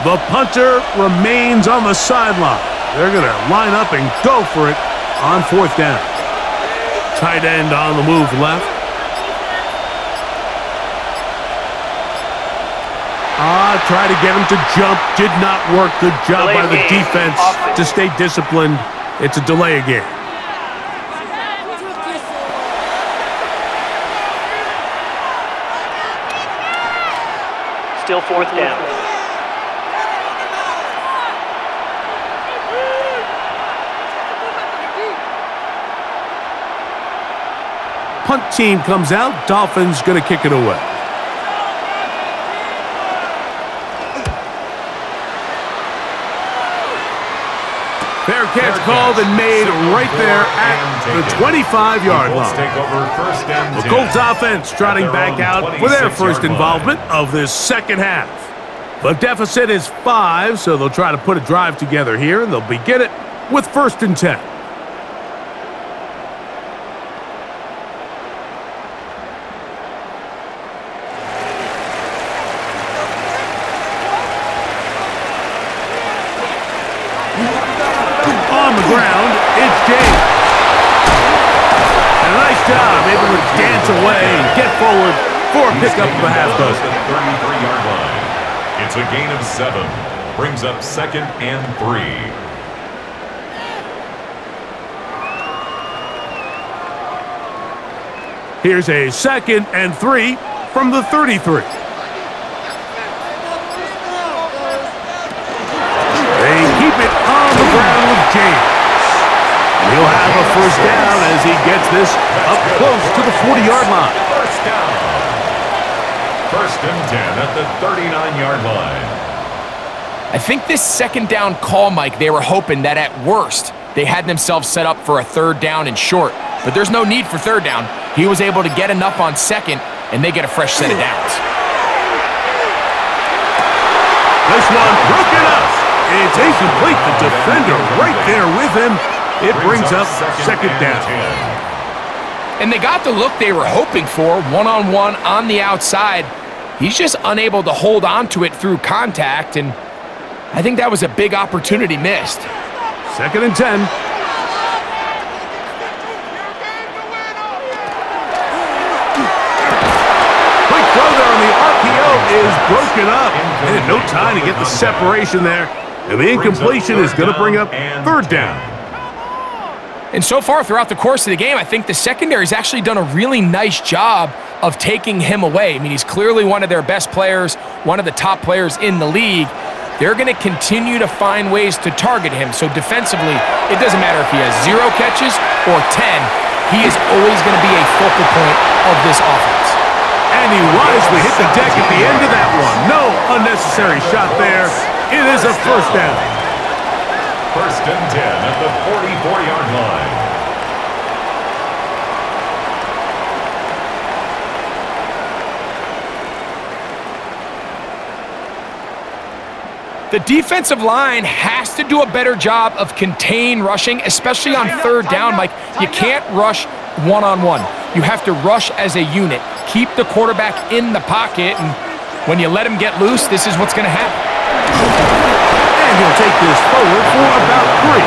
The punter remains on the sideline. They're going to line up and go for it on 4th down. Tight end on the move left. Try to get him to jump. Did not work. Good job by the defense to stay disciplined. It's a delay again. Still 4th down. Punt team comes out. Dolphins going to kick it away. Fair catch called and made right there at the 25-yard line. The Colts offense trotting back out for their first involvement of this second half. The deficit is 5, so they'll try to put a drive together here, and they'll begin it with 1st and 10. On the ground, it's James. And a nice job, able to dance away and get forward for a pickup of a half dozen. The 33-yard line. It's a gain of 7. Brings up 2nd and 3. Here's a 2nd and 3 from the 33. They keep it on the ground with James. And he'll have a 1st down as he gets this up close to the 40-yard line. 1st down. 1st and 10 at the 39-yard line. I think this 2nd down call, Mike, they were hoping that at worst they had themselves set up for a 3rd down and short. But there's no need for 3rd down. He was able to get enough on 2nd, and they get a fresh set of downs. This one broken up. It's incomplete. The defender right there with him. It brings up 2nd down. And they got the look they were hoping for, one-on-one on the outside. He's just unable to hold on to it through contact, and I think that was a big opportunity missed. 2nd and 10. Quick throw there on the RPO is broken up. And no time to get the separation there. And the incompletion is going to bring up 3rd down. And so far throughout the course of the game, I think the secondary's actually done a really nice job of taking him away. I mean, he's clearly one of their best players, one of the top players in the league. They're going to continue to find ways to target him. So defensively, it doesn't matter if he has 0 catches or 10. He is always going to be a focal point of this offense. And he wisely hit the deck at the end of that one. No unnecessary shot there. It is a 1st down. 1st and 10 at the 44-yard line. The defensive line has to do a better job of contain rushing, especially on 3rd down, Mike. You can't rush one-on-one. You have to rush as a unit. Keep the quarterback in the pocket, and when you let him get loose, this is what's going to happen. And he'll take this forward for about 3.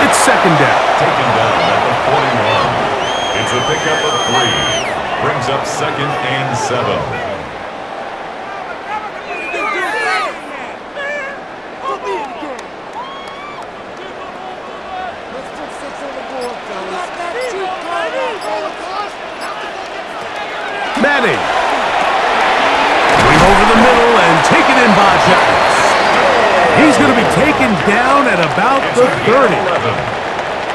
It's 2nd down. Taken down at the 41. It's a pickup of 3. Brings up 2nd and 7. Manning. Going over the middle and taken in by Giants. He's going to be taken down at about the 30.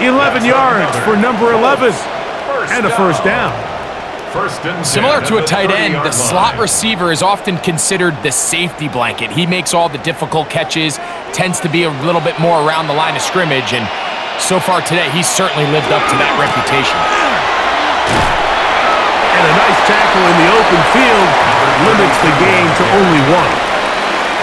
11 yards for number 11. And a 1st down. Similar to a tight end, the slot receiver is often considered the safety blanket. He makes all the difficult catches, tends to be a little bit more around the line of scrimmage, and so far today, he's certainly lived up to that reputation. And a nice tackle in the open field limits the game to only 1.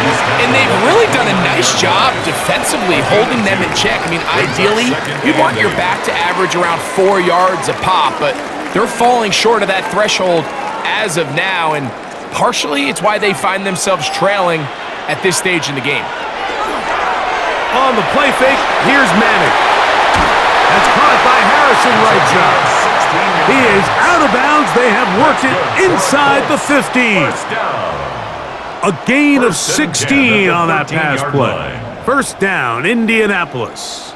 And they've really done a nice job defensively holding them in check. I mean, ideally, you'd want your back to average around 4 yards a pop, but they're falling short of that threshold as of now, and partially it's why they find themselves trailing at this stage in the game. on the play fake. Here's Manning. That's caught by Harrison right side. He is out of bounds. They have worked it inside the 15. A gain of 16 on that pass play. First down, Indianapolis.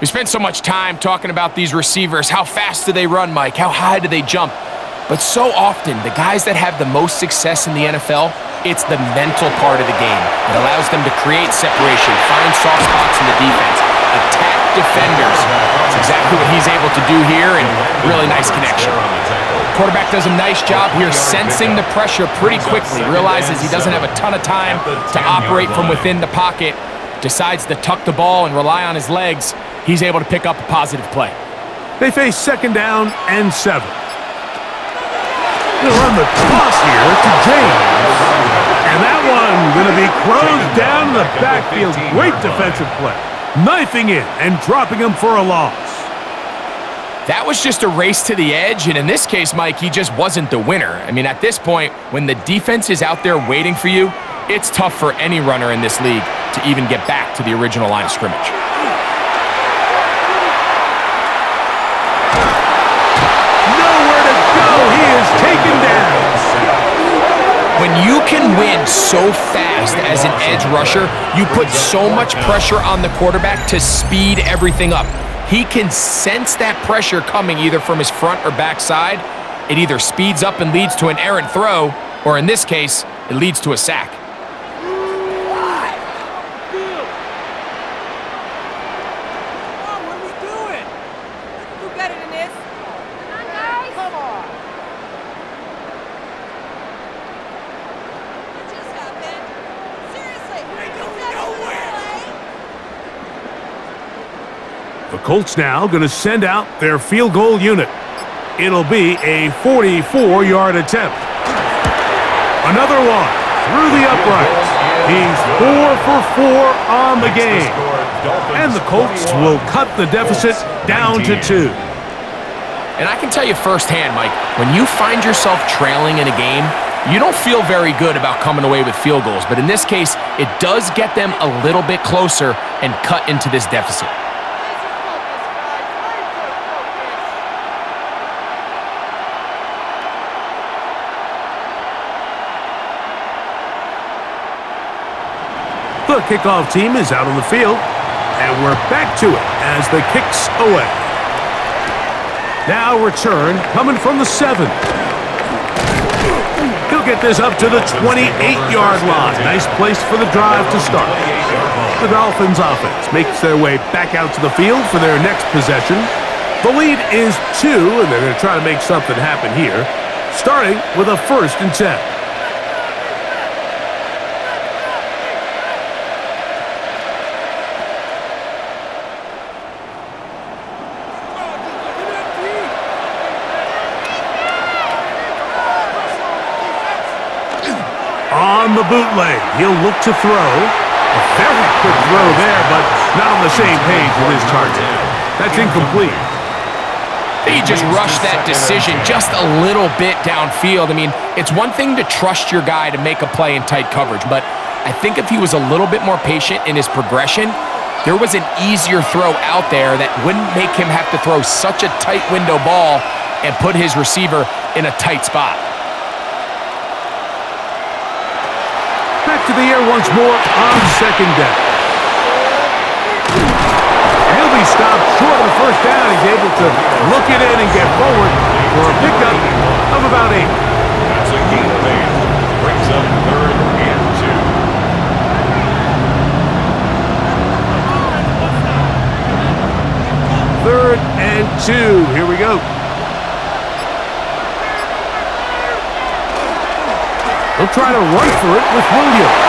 We spent so much time talking about these receivers. How fast do they run, Mike? How high do they jump? But so often, the guys that have the most success in the NFL, it's the mental part of the game. It allows them to create separation, find soft spots in the defense, attack defenders. That's exactly what he's able to do here, and really nice connection. Quarterback does a nice job here sensing the pressure pretty quickly, realizes he doesn't have a ton of time to operate from within the pocket, decides to tuck the ball and rely on his legs. He's able to pick up a positive play. They face second down and 7. They'll run the toss here to James. And that one going to be closed down in the backfield. Great defensive play. Knifing in and dropping him for a loss. That was just a race to the edge, and in this case, Mike, he just wasn't the winner. I mean, at this point, when the defense is out there waiting for you, it's tough for any runner in this league to even get back to the original line of scrimmage. Nowhere to go. He is taken down. When you can win so fast as an edge rusher, you put so much pressure on the quarterback to speed everything up. He can sense that pressure coming either from his front or back side. It either speeds up and leads to an errant throw, or in this case, it leads to a sack. The Colts now going to send out their field goal unit. It'll be a 44-yard attempt. Another one through the uprights. He's 4 for 4 on the game. And the Colts will cut the deficit down to 2. And I can tell you firsthand, Mike, when you find yourself trailing in a game, you don't feel very good about coming away with field goals. But in this case, it does get them a little bit closer and cut into this deficit. The kickoff team is out on the field, and we're back to it as the kick's away. Now return coming from the 7. He'll get this up to the 28-yard line. Nice place for the drive to start. The Dolphins offense makes their way back out to the field for their next possession. The lead is 2, and they're going to try to make something happen here, starting with a 1st and 10. On the bootleg, he'll look to throw. A very quick throw there, but not on the same page with his target. That's incomplete. He just rushed that decision just a little bit downfield. I mean, it's one thing to trust your guy to make a play in tight coverage, but I think if he was a little bit more patient in his progression, there was an easier throw out there that wouldn't make him have to throw such a tight window ball and put his receiver in a tight spot. Back to the air once more on 2nd down. He'll be stopped short of the 1st down. He's able to look it in and get forward for a pickup of about 8. That's a gain of 8. Brings up 3rd and 2. 3rd and 2. Here we go. He'll try to run for it with Williams.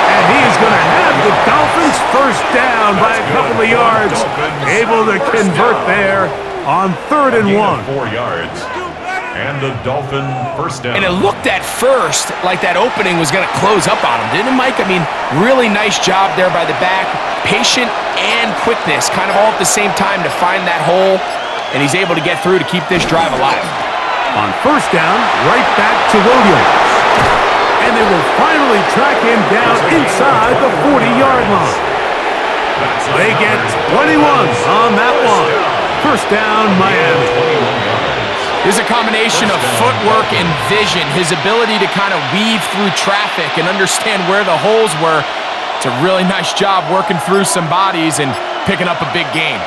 And he's going to have the Dolphins 1st down by a couple of yards. Able to convert there on 3rd and 1. 4 yards. And the Dolphin 1st down. And it looked at first like that opening was going to close up on him, didn't it, Mike? I mean, really nice job there by the back. Patient and quickness kind of all at the same time to find that hole. And he's able to get through to keep this drive alive. On 1st down, right back to Williams. And they will finally track him down inside the 40-yard line. They get 21 on that one. First down, Miami. There's a combination of footwork and vision, his ability to kind of weave through traffic and understand where the holes were. It's a really nice job working through some bodies and picking up a big gain.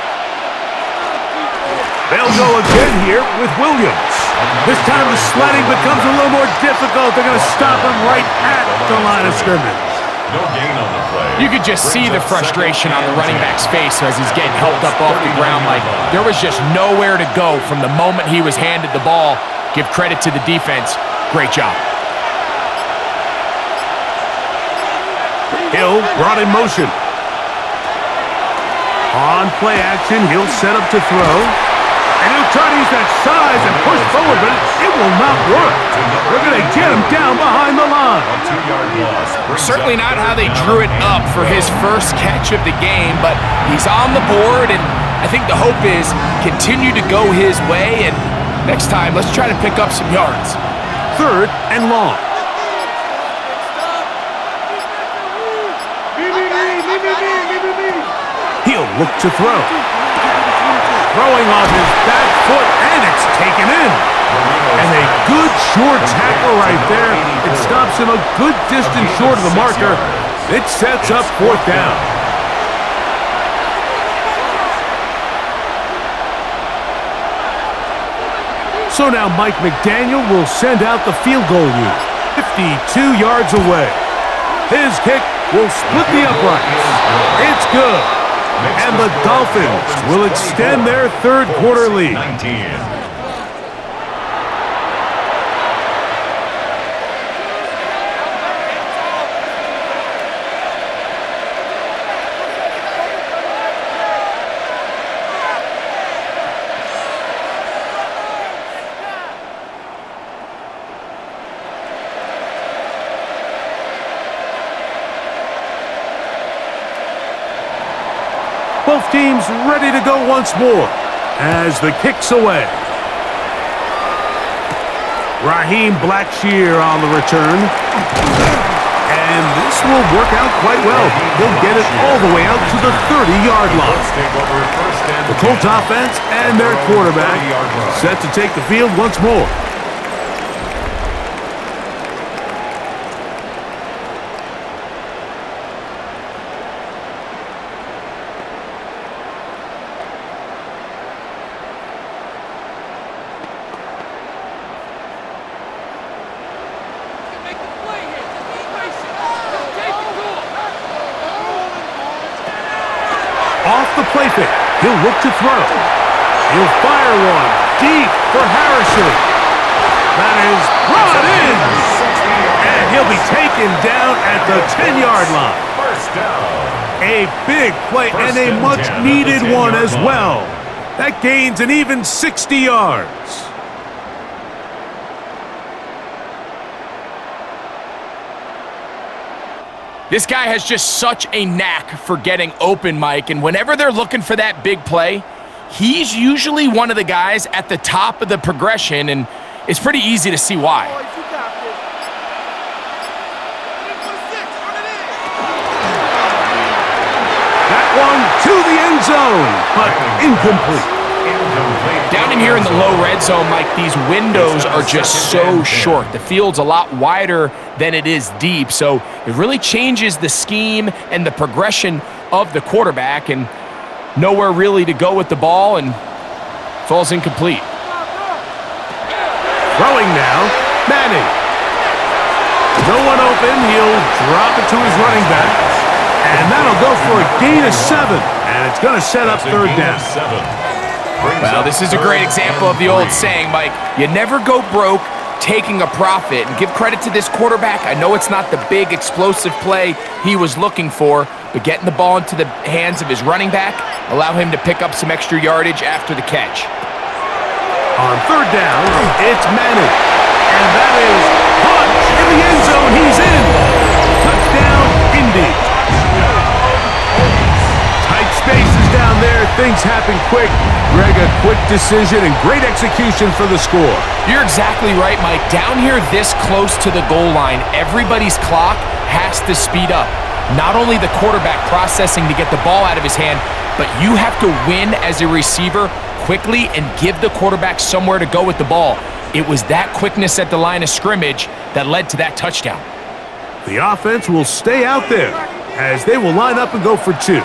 They'll go again here with Williams. This time the sledding becomes a little more difficult. They're going to stop him right at the line of scrimmage. No gain on the play. You could just see the frustration on the running back's face as he's getting helped up off the ground. Like there was just nowhere to go from the moment he was handed the ball. Give credit to the defense. Great job. Hill brought in motion. On play action, he'll set up to throw. And he'll try to use that size and push forward, but it will not work. They're going to get him down behind the line. A 2-yard loss. Certainly not how they drew it up for his first catch of the game, but he's on the board, and I think the hope is continue to go his way, and next time, let's try to pick up some yards. Third and long. He'll look to throw. Throwing off his back foot, and it's taken in. And a good short tackle right there. It stops him a good distance short of the marker. It sets up fourth down. So now Mike McDaniel will send out the field goal unit, 52 yards away. His kick will split the uprights. It's good. And the Dolphins will extend their third quarter lead. 19. Both teams ready to go once more as the kick's away. Raheem Blackshear on the return. And this will work out quite well. He'll get it all the way out to the 30-yard line. The Colts offense and their quarterback set to take the field once more. Off the play fake, he'll look to throw. He'll fire one deep for Harrison. That is brought in. And he'll be taken down at the 10-yard line. First down. A big play and a much-needed one as well. That gains an even 60 yards. This guy has just such a knack for getting open, Mike, and whenever they're looking for that big play, he's usually one of the guys at the top of the progression, and it's pretty easy to see why. That one to the end zone, but incomplete. Down in here in the low red zone, Mike, these windows are just so short. The field's a lot wider than it is deep, so it really changes the scheme and the progression of the quarterback, and nowhere really to go with the ball, and falls incomplete. Throwing now, Manning. No one open, he'll drop it to his running back, and that'll go for a gain of 7, and it's going to set up third down. Well, this is a great example of the old saying, Mike, you never go broke taking a profit. And give credit to this quarterback. I know it's not the big explosive play he was looking for, but getting the ball into the hands of his running back allow him to pick up some extra yardage after the catch. On third down, it's Manning. And that is caught in the end zone. He's in. Touchdown, Indy. Tight spaces down there. Things happen quick. Greg, a quick decision and great execution for the score. You're exactly right, Mike. Down here this close to the goal line, everybody's clock has to speed up. not only the quarterback processing to get the ball out of his hand, but you have to win as a receiver quickly and give the quarterback somewhere to go with the ball. It was that quickness at the line of scrimmage that led to that touchdown. The offense will stay out there as they will line up and go for two.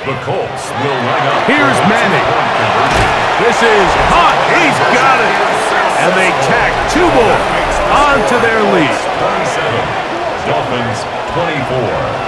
The Colts will line up. Here's Manning. This is hot. He's got it. And they tack two more onto their lead. 27. Dolphins 24.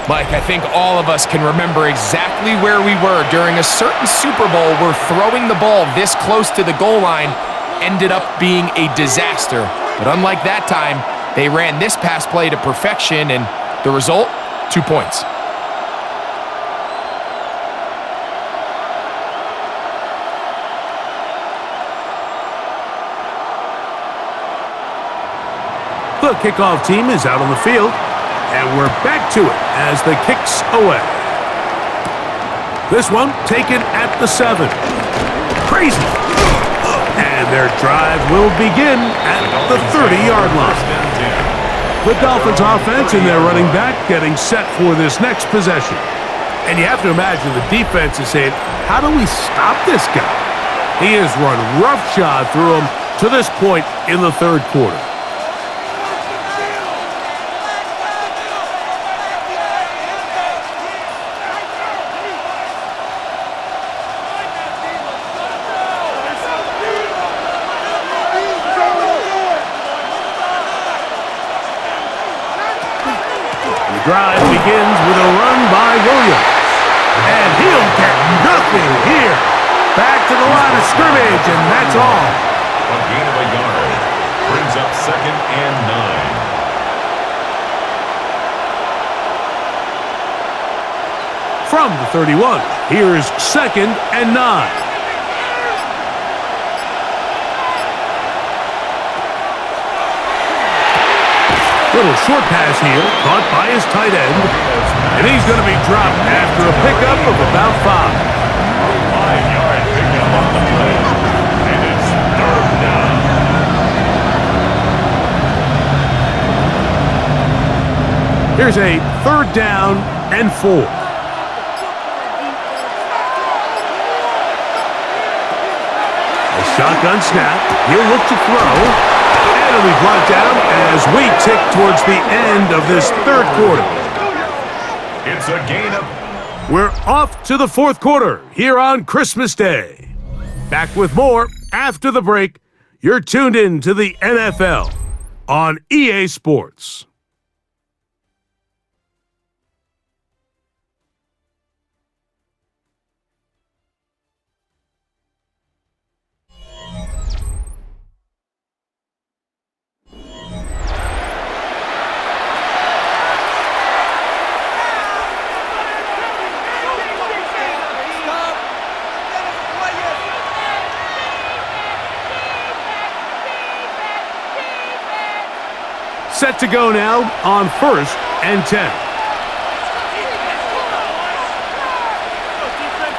Mike, I think all of us can remember exactly where we were during a certain Super Bowl where throwing the ball this close to the goal line ended up being a disaster. But unlike that time, they ran this pass play to perfection, and the result, 2 points. The kickoff team is out on the field. And we're back to it as the kick's away. This one taken at the 7. Crazy. And their drive will begin at the 30-yard line. The Dolphins offense and their running back getting set for this next possession. And you have to imagine the defense is saying, how do we stop this guy? He has run roughshod through him to this point in the third quarter. Drive begins with a run by Williams. And he'll get nothing here. Back to the line of scrimmage, and that's all. A gain of a yard brings up 2nd and 9. From the 31, here's 2nd and 9. Little short pass here, caught by his tight end. And he's going to be dropped after a pickup of about 5. 5-yard pickup on the play. And it's 3rd down. Here's a 3rd down and 4. A shotgun snap. He'll look to throw. And he'll be brought down as we tick towards the end of this third quarter. It's a gain of... We're off to the fourth quarter here on Christmas Day. Back with more after the break. You're tuned in to the NFL on EA Sports. Set to go now on 1st and 10.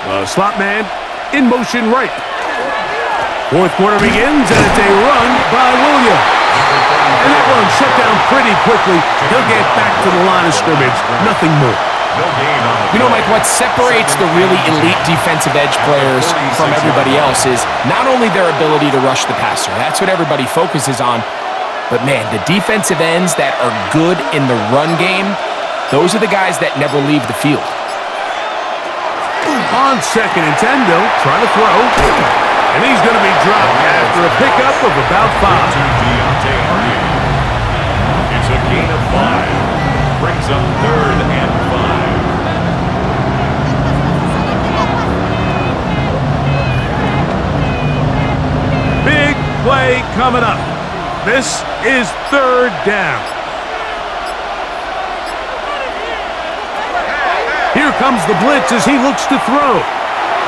The slot man in motion right. Fourth quarter begins, and it's a run by Williams. And that one shut down pretty quickly. He'll get back to the line of scrimmage. Nothing more. No gain on the You know, Mike, what separates the really elite defensive edge players from everybody else is not only their ability to rush the passer. That's what everybody focuses on. But, man, the defensive ends that are good in the run game, those are the guys that never leave the field. On 2nd and 10, they'll try to throw. And he's going to be dropped after a pickup of about 5. It's a gain of 5. Brings up 3rd and 5. Big play coming up. This is 3rd down. Here comes the blitz as he looks to throw.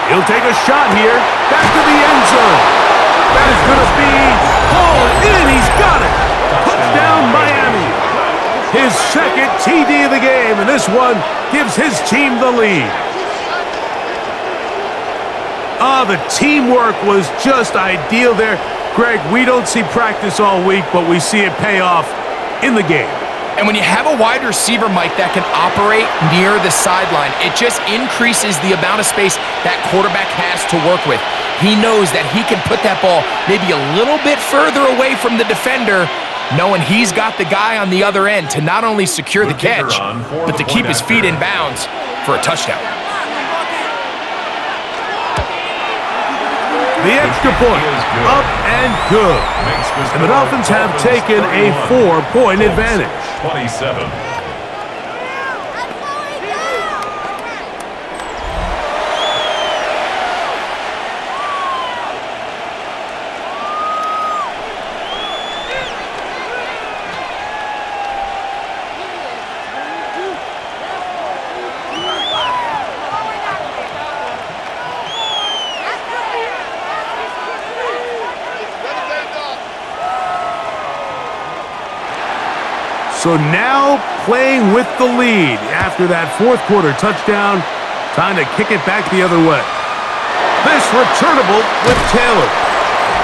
He'll take a shot here. Back to the end zone. That is going to be hauled in. He's got it. Touchdown, Miami. His second TD of the game, and this one gives his team the lead. The teamwork was just ideal there. Greg, we don't see practice all week, but we see it pay off in the game. And when you have a wide receiver, Mike, that can operate near the sideline, it just increases the amount of space that quarterback has to work with. He knows that he can put that ball maybe a little bit further away from the defender, knowing he's got the guy on the other end to not only secure the catch, but to keep his feet in bounds for a touchdown. The extra point, up and good. And the Dolphins have taken a 4-point advantage. 27. So now playing with the lead after that fourth quarter touchdown. Time to kick it back the other way. This returnable with Taylor.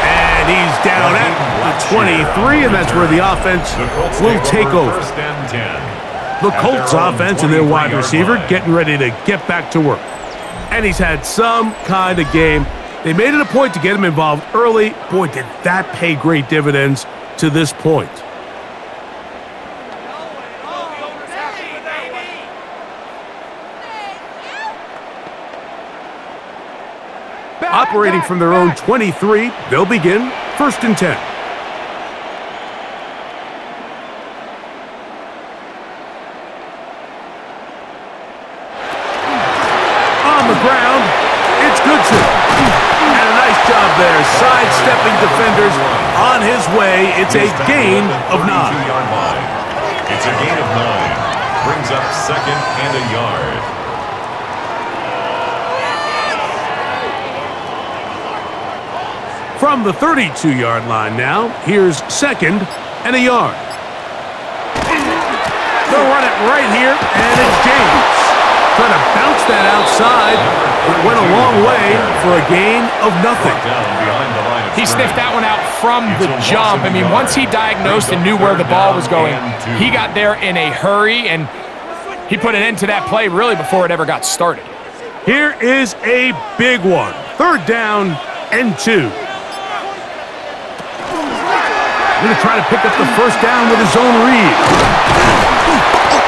And he's down at the 23, and that's where the offense will take over. The Colts offense and their wide receiver getting ready to get back to work. And he's had some kind of game. They made it a point to get him involved early. Boy, did that pay great dividends to this point. Operating from their own 23, they'll begin 1st and 10. On the ground, it's Goodson. And a nice job there, sidestepping defenders on his way. It's a gain of 9. It's a gain of 9. Brings up 2nd and a yard. From the 32-yard line now, here's 2nd and a yard. They'll run it right here, and it's James. Trying to bounce that outside. It went a long way for a gain of nothing. He sniffed that one out from the jump. I mean, once he diagnosed and knew where the ball was going, he got there in a hurry, and he put an end to that play really before it ever got started. Here is a big one. 3rd down and 2. Going to try to pick up the first down with his own read.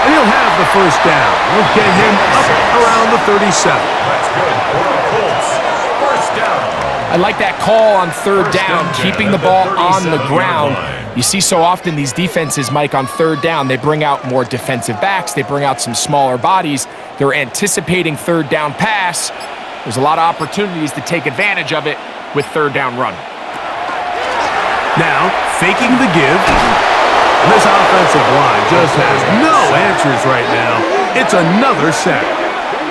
And he'll have the first down. We'll get him up around the 37. That's good for the Colts. First down. I like that call on 3rd down, keeping the ball on the ground. You see so often these defenses, Mike, on 3rd down, they bring out more defensive backs. They bring out some smaller bodies. They're anticipating 3rd down pass. There's a lot of opportunities to take advantage of it with 3rd down run. Now, faking the give. And this offensive line just has no answers right now. It's another sack.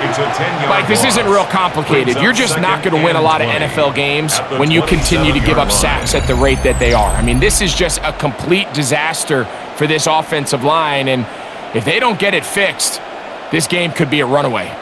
It's a 10-yard Mike, this isn't real complicated. You're just not going to win a lot of NFL games when you continue to give up sacks at the rate that they are. I mean, this is just a complete disaster for this offensive line, and if they don't get it fixed, this game could be a runaway.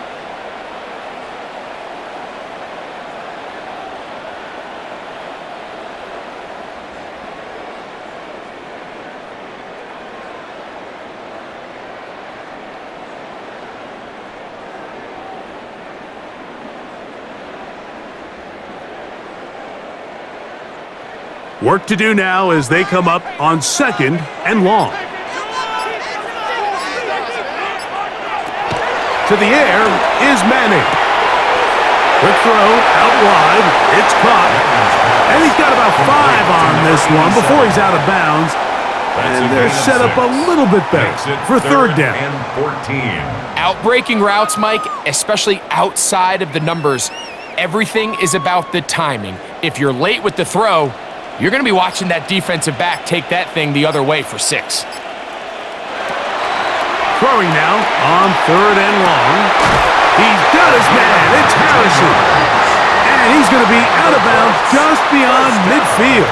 Work to do now as they come up on 2nd and long. To the air is Manning. Quick throw out wide. It's caught. And he's got about 5 on this one before he's out of bounds. And they're set up a little bit better for 3rd down. And 14. Outbreaking routes, Mike, especially outside of the numbers, everything is about the timing. If you're late with the throw, you're going to be watching that defensive back take that thing the other way for 6. Throwing now on 3rd and long. He's got his man. It's Harrison. And he's going to be out of bounds just beyond midfield.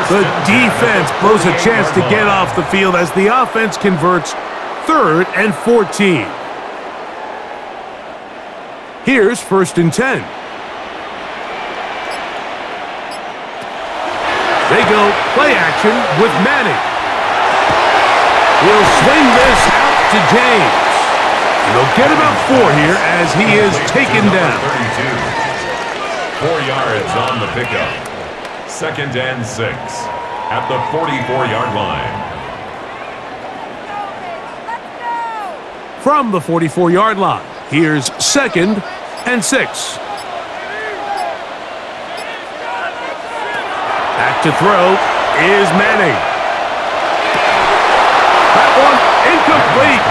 The defense blows a chance to get off the field as the offense converts 3rd and 14. Here's 1st and 10. They go play action with Manning. He'll swing this out to James. And they'll get about 4 here as he is taken down. 32. 4 yards on the pickup. 2nd and 6 at the 44-yard line. From the 44-yard line, here's 2nd and 6. Back to throw is Manning. That one incomplete.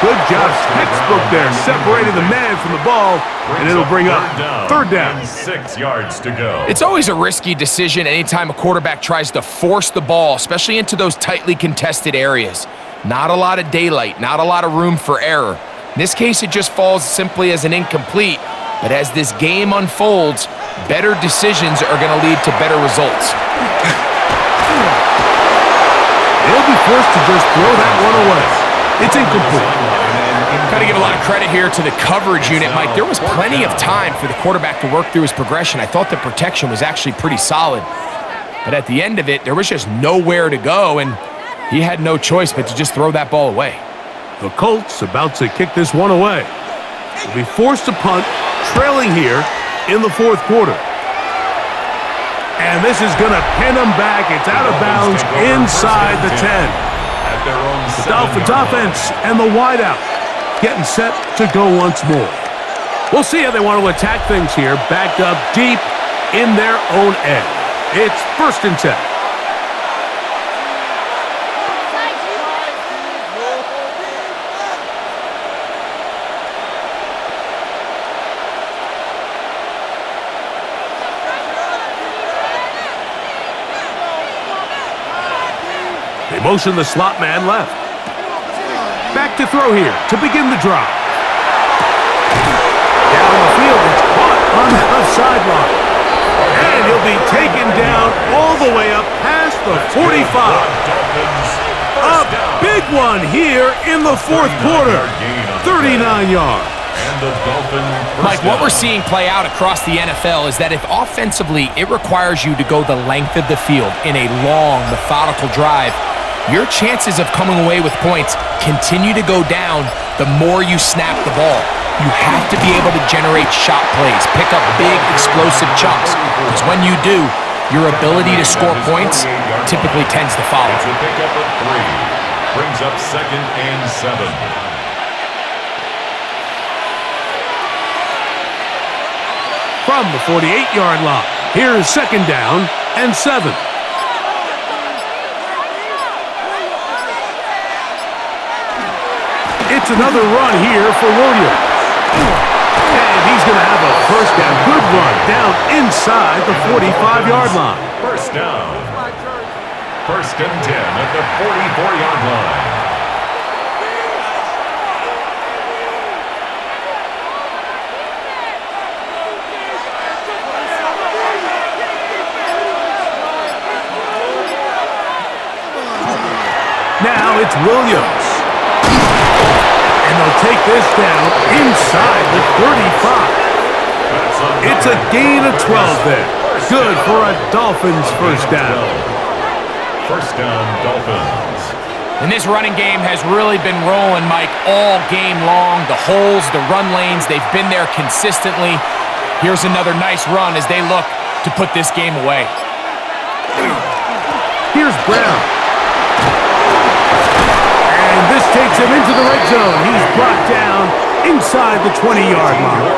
Good job, textbook there, separating the man from the ball, and it'll bring up 3rd down. And 6 yards to go. It's always a risky decision anytime a quarterback tries to force the ball, especially into those tightly contested areas. Not a lot of daylight, not a lot of room for error. In this case, it just falls simply as an incomplete, but as this game unfolds, better decisions are going to lead to better results. They'll be forced to just throw that one away. It's incomplete. Got to give a lot of credit here to the coverage unit, Mike. There was plenty of time for the quarterback to work through his progression. I thought the protection was actually pretty solid. But at the end of it, there was just nowhere to go, and he had no choice but to just throw that ball away. The Colts about to kick this one away. They'll be forced to punt, trailing here in the 4th quarter. And this is going to pin them back. It's out of bounds inside the 10. The Dolphins offense and the wideout getting set to go once more. We'll see how they want to attack things here, backed up deep in their own end. It's 1st and 10. They motion the slot man left. Back to throw here to begin the drive. Down the field, it's caught on the left sideline. And he'll be taken down all the way up past the 45. A big one here in the 4th quarter. 39 yards. Mike, what we're seeing play out across the NFL is that if offensively it requires you to go the length of the field in a long, methodical drive, your chances of coming away with points continue to go down the more you snap the ball. You have to be able to generate shot plays, pick up big, explosive chunks, because when you do, your ability to score points typically tends to follow. It's a pickup of 3. Brings up 2nd and 7. From the 48-yard line, here's 2nd down and 7. It's another run here for Williams. And he's going to have a 1st down. Good run down inside the 45-yard line. 1st down. 1st and 10 at the 44-yard line. Now it's Williams. And they'll take this down inside the 35. It's a gain of 12 there. Good for a Dolphins 1st down. 1st down, Dolphins. And this running game has really been rolling, Mike, all game long. The holes, the run lanes, they've been there consistently. Here's another nice run as they look to put this game away. Here's Brown. And this takes him into the red zone. He's brought down inside the 20-yard line.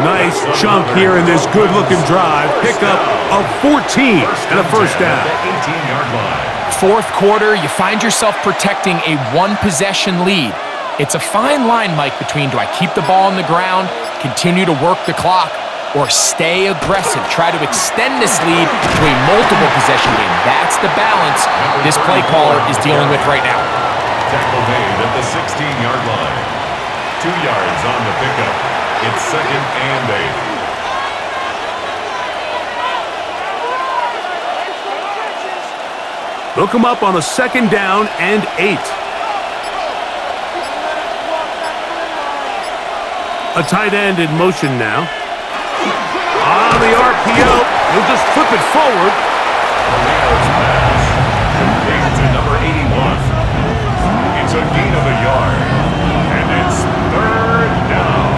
Nice chunk here in this good-looking drive. Pickup of 14 and a 1st down. 18-yard line. 4th quarter, you find yourself protecting a 1-possession lead. It's a fine line, Mike, between do I keep the ball on the ground, continue to work the clock, or stay aggressive, try to extend this lead to a multiple-possession game. That's the balance this play caller is dealing with right now. Tackle made at the 16-yard line. 2 yards on the pickup. It's 2nd and 8. Look him up on a 2nd down and 8. A tight end in motion now. On the RPO, he'll just flip it forward. Marino's pass. Complete to number 81. It's a gain of a yard. And it's 3rd down.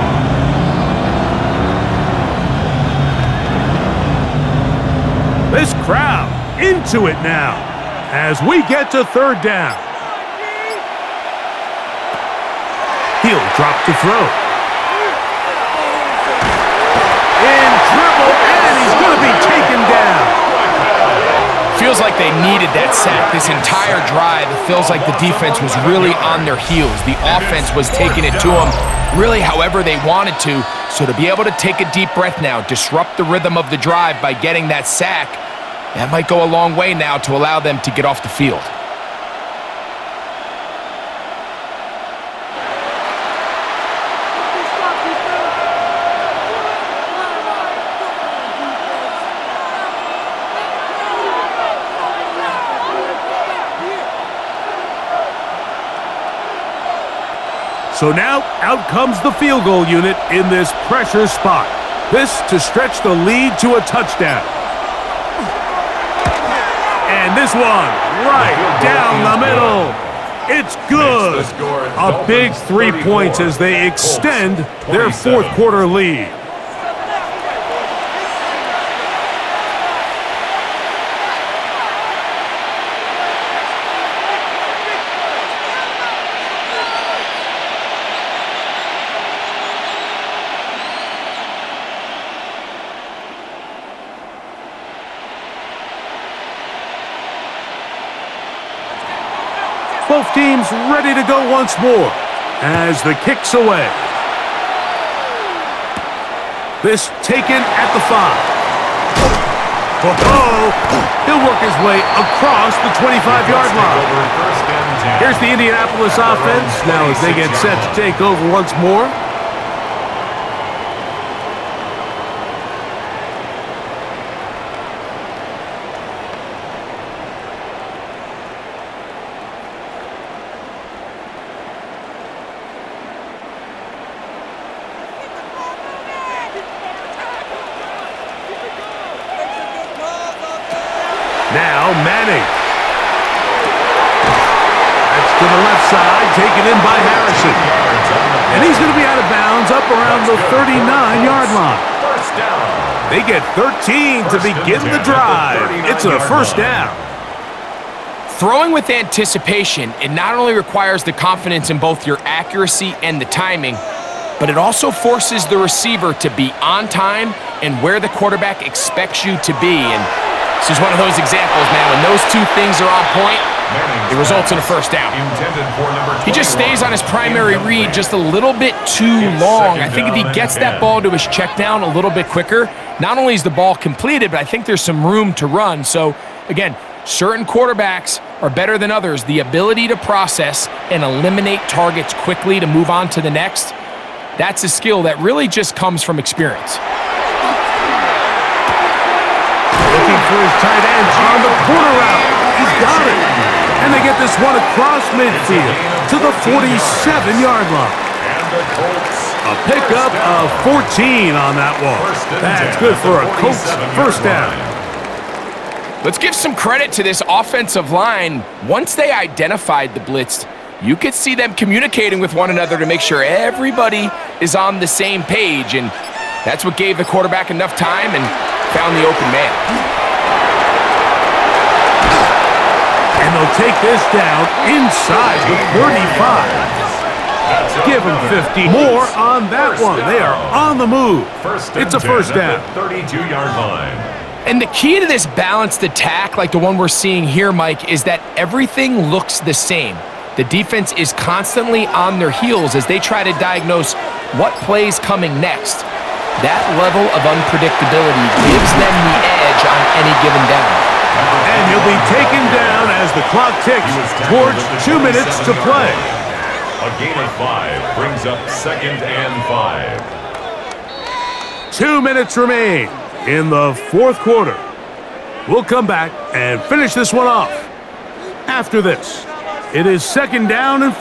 This crowd into it now as we get to 3rd down. He'll drop to throw. In dribble, and he's going to be taken down. Feels like they needed that sack this entire drive. It feels like the defense was really on their heels. The offense was taking it to them really however they wanted to. So to be able to take a deep breath now, disrupt the rhythm of the drive by getting that sack, that might go a long way now to allow them to get off the field. So now, out comes the field goal unit in this pressure spot. This to stretch the lead to a touchdown. And this one, right down the middle. It's good. A big 3 points as they extend their 4th quarter lead. Both teams ready to go once more as the kick's away. This taken at the 5. He'll work his way across the 25-yard line. Here's the Indianapolis offense now as they get set to take over once more. Now Manning. That's to the left side, taken in by Harrison. And he's going to be out of bounds up around the 39-yard line. They get 13 to begin the drive. It's a 1st down. Throwing with anticipation, it not only requires the confidence in both your accuracy and the timing, but it also forces the receiver to be on time and where the quarterback expects you to be. And this is one of those examples, man. When those two things are on point, it results in a 1st down. He just stays on his primary read just a little bit too long. I think if he gets that ball to his check down a little bit quicker, not only is the ball completed, but I think there's some room to run. So, again, certain quarterbacks are better than others. The ability to process and eliminate targets quickly to move on to the next, that's a skill that really just comes from experience. Looking for his tight end on the corner route. He's got it. And they get this one across midfield to the 47-yard line. A pickup of 14 on that one. That's good for a Colts 1st down. Let's give some credit to this offensive line. Once they identified the blitz, you could see them communicating with one another to make sure everybody is on the same page. And that's what gave the quarterback enough time and found the open man. And they'll take this down inside the 35. Give them 50 more on that one. They are on the move. It's a 1st down. 32-yard line. And the key to this balanced attack, like the one we're seeing here, Mike, is that everything looks the same. The defense is constantly on their heels as they try to diagnose what play's coming next. That level of unpredictability gives them the edge on any given down. And he'll be taken down as the clock ticks towards 2 minutes to play. A gain of 5 brings up 2nd and 5. 2 minutes remain in the fourth quarter. We'll come back and finish this one off. After this, it is 2nd down and 5.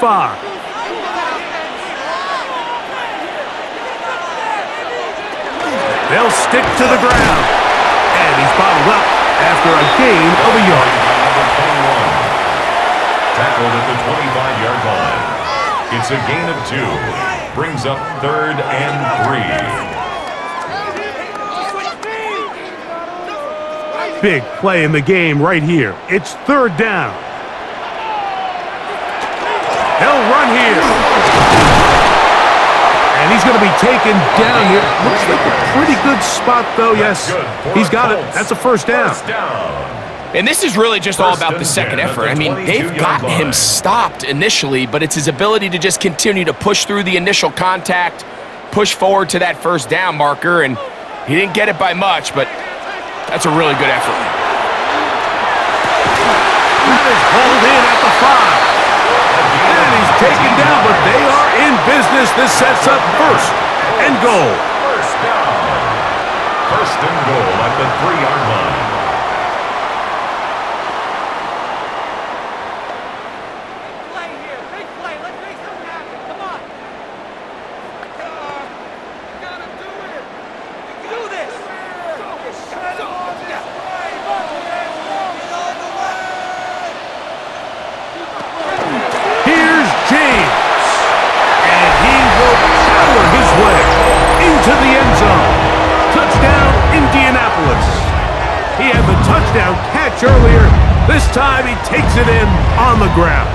They'll stick to the ground. And he's bottled up after a gain of a yard. Number 21. Tackled at the 25-yard line. It's a gain of 2. Brings up 3rd and 3. Big play in the game right here. It's 3rd down. He'll run here. And he's going to be taken down here. Looks like a pretty good spot, though. Yes, he's got it. That's a first down. And this is really just all about the second effort. I mean, they've gotten him stopped initially, but it's his ability to just continue to push through the initial contact, push forward to that first down marker, and he didn't get it by much, but that's a really good effort. That is pulled in at the 5. And he's taken down, but they are in business. This sets up 1st and goal. First down. 1st and goal at the 3-yard line. To the end zone. Touchdown, Indianapolis. He had the touchdown catch earlier. This time he takes it in on the ground.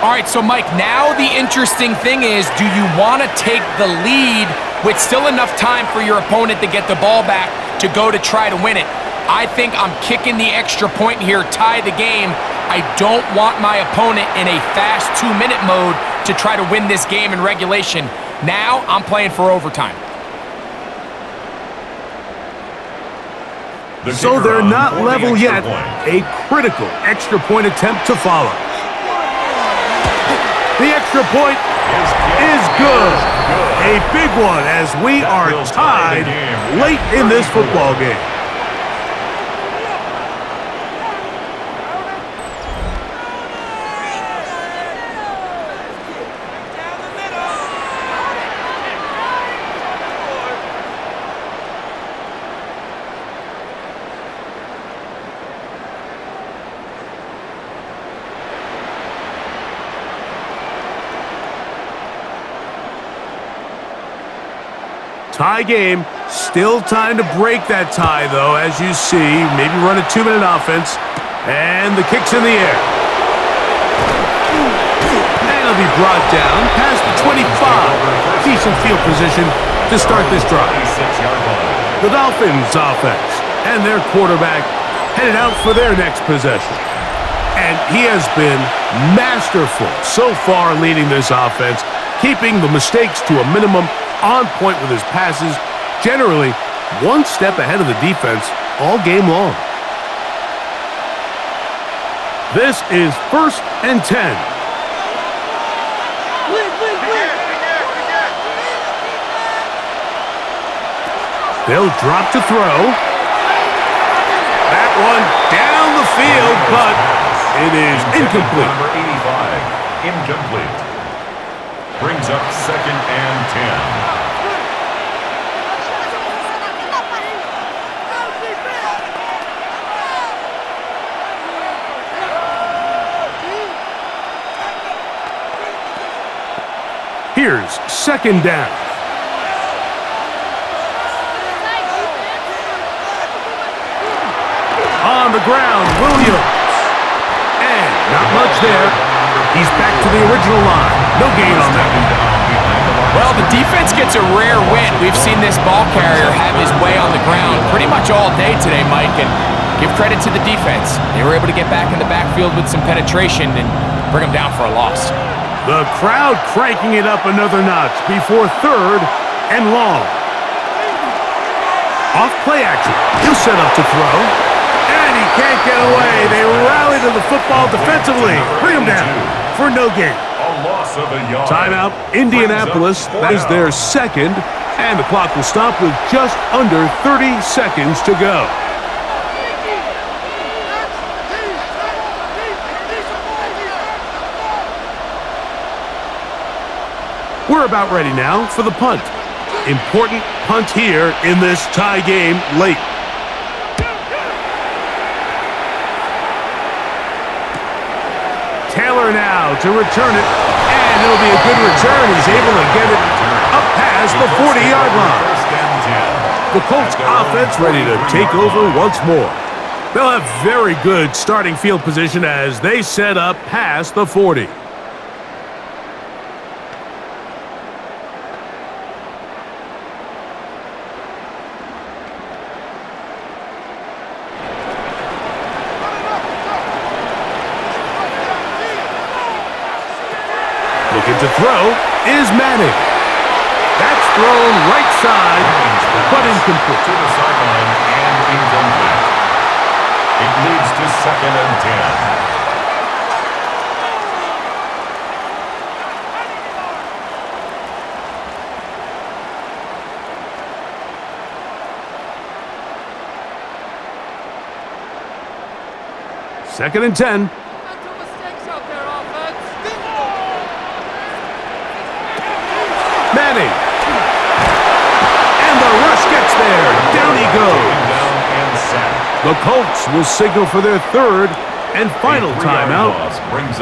All right, so Mike, now the interesting thing is, do you want to take the lead with still enough time for your opponent to get the ball back to go to try to win it? I think I'm kicking the extra point here, tie the game. I don't want my opponent in a fast 2-minute mode to try to win this game in regulation. Now I'm playing for overtime. So they're not level yet. A critical extra point attempt to follow. The extra point is good. A big one as we are tied late in this football game. Tie game. Still time to break that tie, though, as you see. Maybe run a 2-minute offense. And the kick's in the air. And it'll be brought down past the 25. Decent field position to start this drive. The Dolphins offense and their quarterback headed out for their next possession. And he has been masterful so far leading this offense, keeping the mistakes to a minimum, on point with his passes, generally one step ahead of the defense all game long. This is 1st and 10. They'll drop to throw. That one down the field, but it is incomplete. Number 85, incomplete. Brings up 2nd and 10. Here's 2nd down. On the ground, Williams. And not much there. He's back to the original line. No gain on that. Well, the defense gets a rare win. We've seen this ball carrier have his way on the ground pretty much all day today, Mike, and give credit to the defense. They were able to get back in the backfield with some penetration and bring them down for a loss. The crowd cranking it up another notch before 3rd and long. Off play action. He'll set up to throw. And he can't get away. They rally to the football defensively. Bring them down for no gain. A loss of a yard. Timeout, Indianapolis. That is their second, and the clock will stop with just under 30 seconds to go. We're about ready now for the punt. Important punt here in this tie game late. Taylor now to return it, and it'll be a good return. He's able to get it up past the 40-yard line. The Colts offense ready to take over once more. They'll have very good starting field position as they set up past the 40. Looking to throw is Madden. That's thrown right side, but incomplete. To the sideline and incomplete. It leads to 2nd and 10. Second and 10. Manning. And the rush gets there. Down he goes. The Colts will signal for their third and final timeout.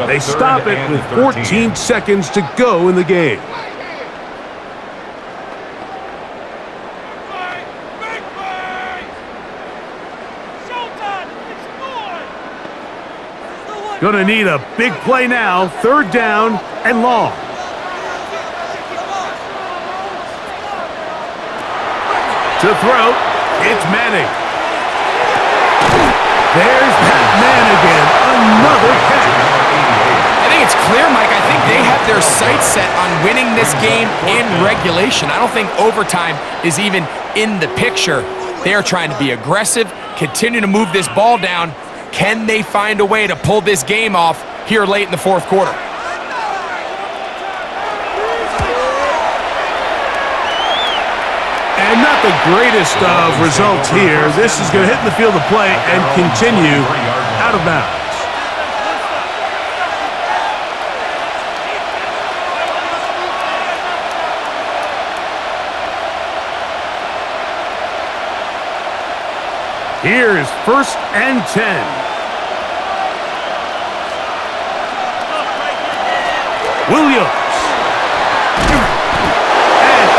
They stop it with 14 seconds to go in the game. Gonna need a big play now. Third down and long. To throw, it's Manning. There's that man again. Another catch. I think it's clear, Mike. I think they have their sights set on winning this game in regulation. I don't think overtime is even in the picture. They are trying to be aggressive, continue to move this ball down. Can they find a way to pull this game off here late in the fourth quarter? And not the greatest of results here. This is going to hit in the field of play and continue out of bounds. Here's 1st and 10. Williams.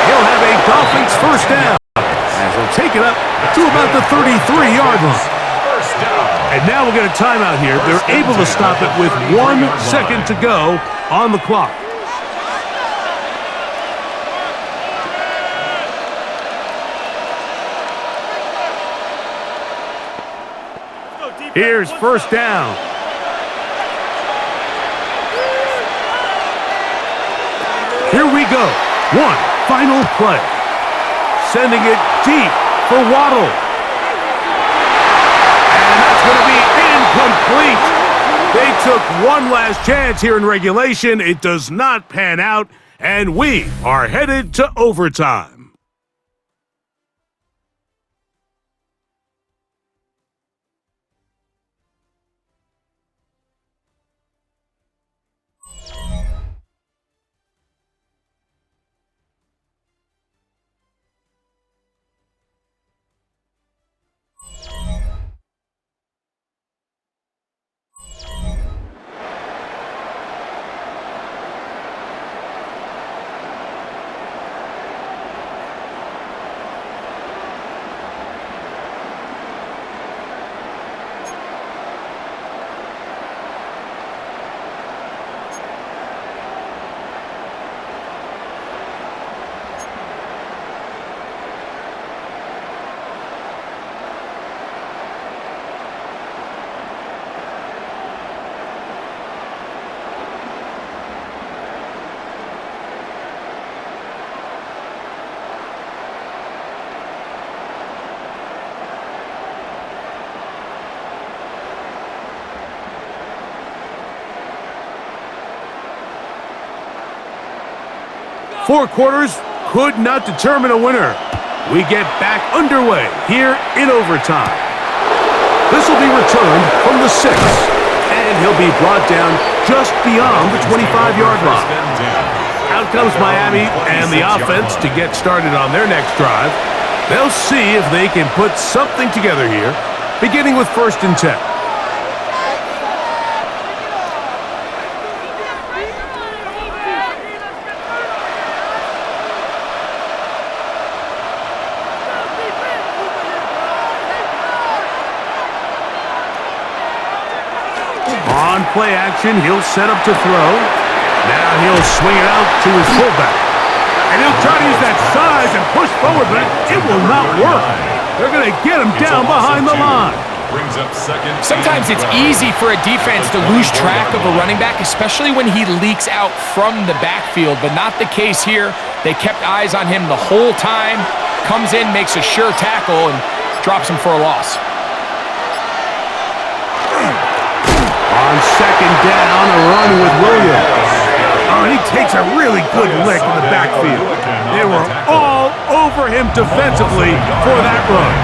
He'll have a Dolphins first down as he'll take it up to about the 33-yard line. And now we'll get a timeout here. They're able to stop it with 1 second to go on the clock. Here's first down. Here we go. One final play. Sending it deep for Waddle. And that's going to be incomplete. They took one last chance here in regulation. It does not pan out, and we are headed to overtime. 4 quarters could not determine a winner. We get back underway here in overtime. This will be returned from the 6, and he'll be brought down just beyond the 25-yard line. Out comes Miami and the offense to get started on their next drive. They'll see if they can put something together here, beginning with 1st and 10. On play action, he'll set up to throw. Now he'll swing it out to his fullback. And he'll try to use that size and push forward, but it will not work. They're going to get him down behind the line. Sometimes it's easy for a defense to lose track of a running back, especially when he leaks out from the backfield, but not the case here. They kept eyes on him the whole time. Comes in, makes a sure tackle, and drops him for a loss. On 2nd down, a run with Williams. Oh, and he takes a really good lick in the backfield. They were all over him defensively for that run.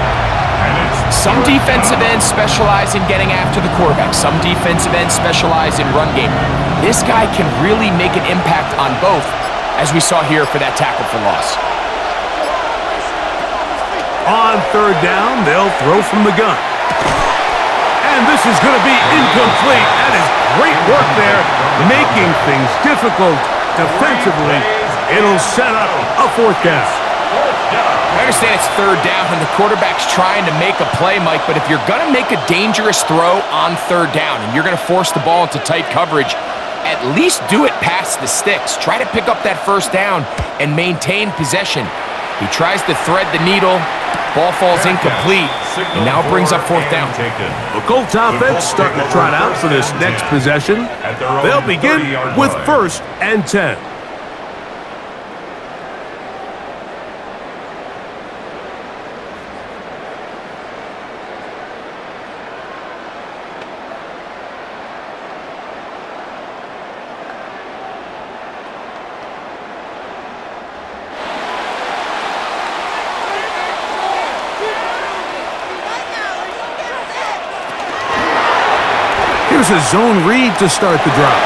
Some defensive ends specialize in getting after the quarterback. Some defensive ends specialize in run game. This guy can really make an impact on both, as we saw here for that tackle for loss. On 3rd down, they'll throw from the gun. And this is going to be incomplete. That is great work there, making things difficult defensively. It'll set up a 4th down. I understand it's 3rd down and the quarterback's trying to make a play, Mike, but if you're going to make a dangerous throw on 3rd down and you're going to force the ball into tight coverage, at least do it past the sticks. Try to pick up that 1st down and maintain possession. He tries to thread the needle. Ball falls incomplete, and now brings up 4th down. The Colts offense starting to trot out for this next possession. They'll begin with 1st and 10. Here's a zone read to start the drive.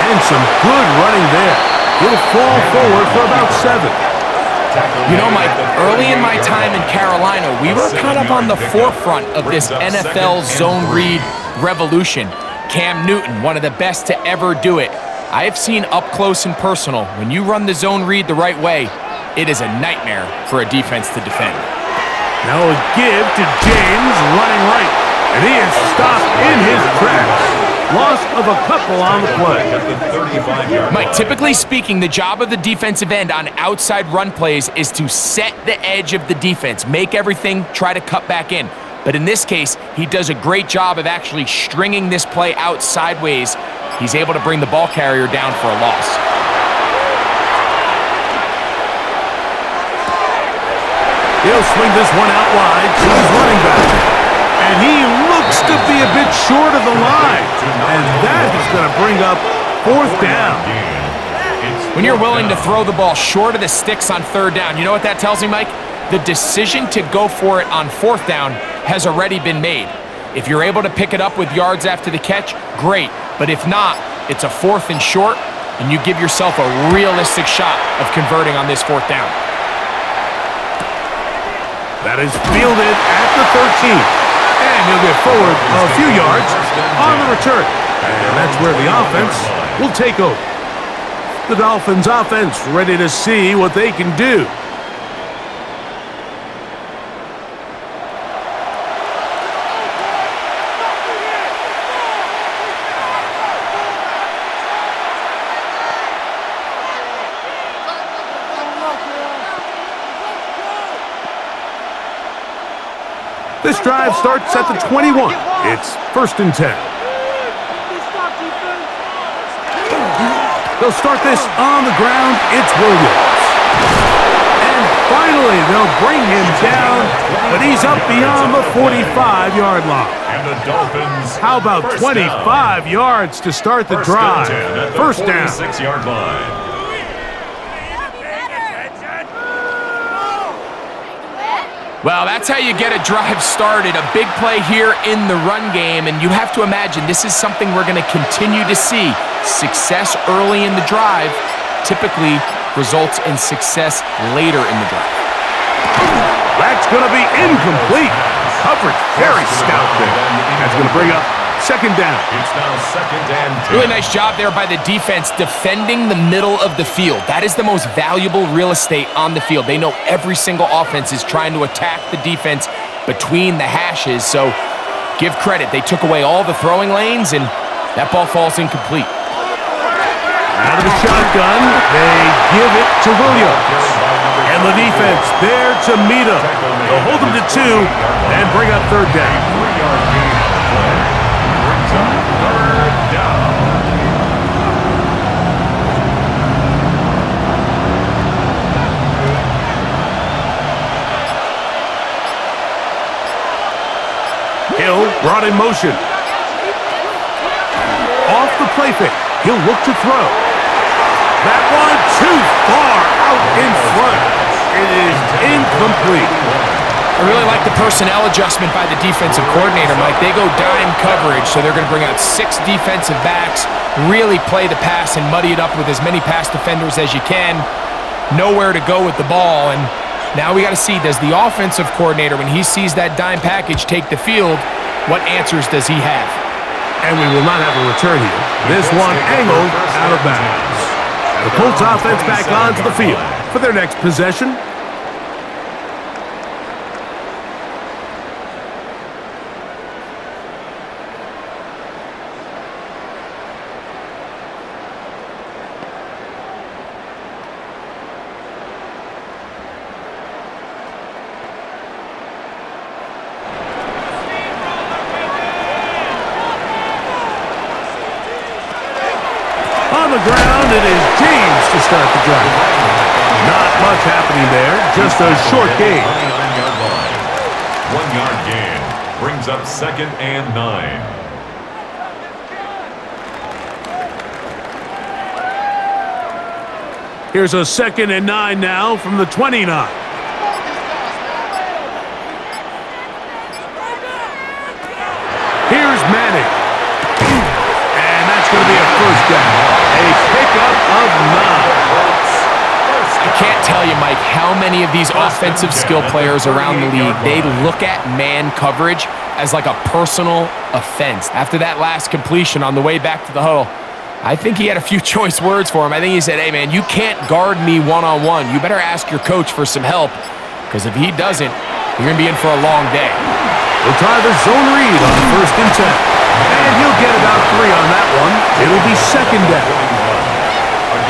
And some good running there. He'll fall forward for about 7. You know, Mike, early in my time in Carolina, we were kind of on the forefront of this NFL zone read revolution. Cam Newton, one of the best to ever do it. I have seen up close and personal, when you run the zone read the right way, it is a nightmare for a defense to defend. Now a give to James running right. And he is stopped in his tracks. Loss of a couple on the play. Mike, typically speaking, the job of the defensive end on outside run plays is to set the edge of the defense, make everything try to cut back in. But in this case, he does a great job of actually stringing this play out sideways. He's able to bring the ball carrier down for a loss. He'll swing this one out wide to his running back. And he looks to be a bit short of the line. And that is going to bring up 4th down. When you're willing to throw the ball short of the sticks on 3rd down, you know what that tells me, Mike? The decision to go for it on 4th down has already been made. If you're able to pick it up with yards after the catch, great. But if not, it's a 4th and short, and you give yourself a realistic shot of converting on this 4th down. That is fielded at the 13. And he'll get forward a few yards on the return. And that's where the offense will take over. The Dolphins offense ready to see what they can do. This drive starts at the 21. It's 1st and 10. They'll start this on the ground. It's Williams. And finally, they'll bring him down, but he's up beyond the 45-yard line. And the Dolphins. How about 25 yards to start the drive? 1st down. 6-yard line. Well, that's how you get a drive started. A big play here in the run game, and you have to imagine this is something we're going to continue to see. Success early in the drive typically results in success later in the drive. That's going to be incomplete. Coverage very stout there. That's going to bring up second down. It's now second and 10. Really nice job there by the defense defending the middle of the field. That is the most valuable real estate on the field. They know every single offense is trying to attack the defense between the hashes, so give credit. They took away all the throwing lanes, and that ball falls incomplete. Out of the shotgun, they give it to Williams. And the defense there to meet him. They'll hold him to 2 and bring up third down. 3-yard gain on the play. Brings up third down. Hill brought in motion. Off the play fake. He'll look to throw. That one too far out in front. It is incomplete. I really like the personnel adjustment by the defensive coordinator, Mike. They go dime coverage, so they're going to bring out 6 defensive backs, really play the pass and muddy it up with as many pass defenders as you can. Nowhere to go with the ball, and now we got to see, does the offensive coordinator, when he sees that dime package take the field, what answers does he have? And we will not have a return here. This one angled out of bounds. The Colts offense back onto the field for their next possession. On the ground, it is James to start the drive. Not much happening there, just a short gain. 1-yard gain brings up second and 9. Here's a second and 9 now from the 29. Here's Manning. And that's going to be a first down. A pickup of 9. I can't tell you, Mike, how many of these offensive skill players around the league, they look at man coverage as like a personal offense. After that last completion on the way back to the huddle, I think he had a few choice words for him. I think he said, hey, man, you can't guard me one-on-one. You better ask your coach for some help, because if he doesn't, you're going to be in for a long day. We'll try the zone read on first and 10. And he'll get about 3 on that one. It'll be second down.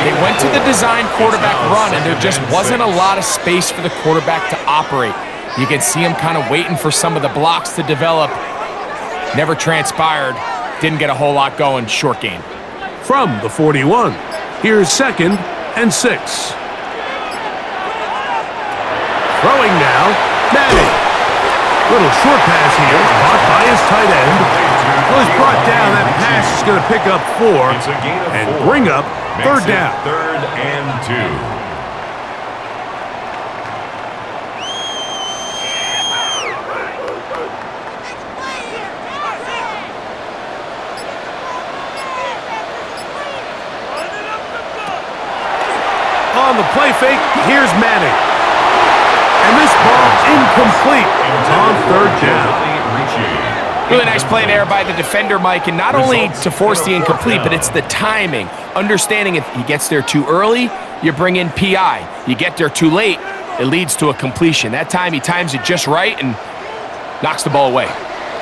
They went to the design quarterback run, and there just wasn't a lot of space for the quarterback to operate. You can see him kind of waiting for some of the blocks to develop. Never transpired. Didn't get a whole lot going. Short gain. From the 41, here's second and 6. Throwing now, Manning. Little short pass here, caught by his tight end. Well, he's brought down. That pass is going to pick up 4 It's a gain of and 4. bring up third Makes it down. Third and 2. On the play fake, here's Manning. And this ball incomplete on third down. Really nice play there by the defender, Mike, and not only to force the incomplete, but it's the timing. Understanding if he gets there too early, you bring in PI. You get there too late, it leads to a completion. That time he times it just right and knocks the ball away.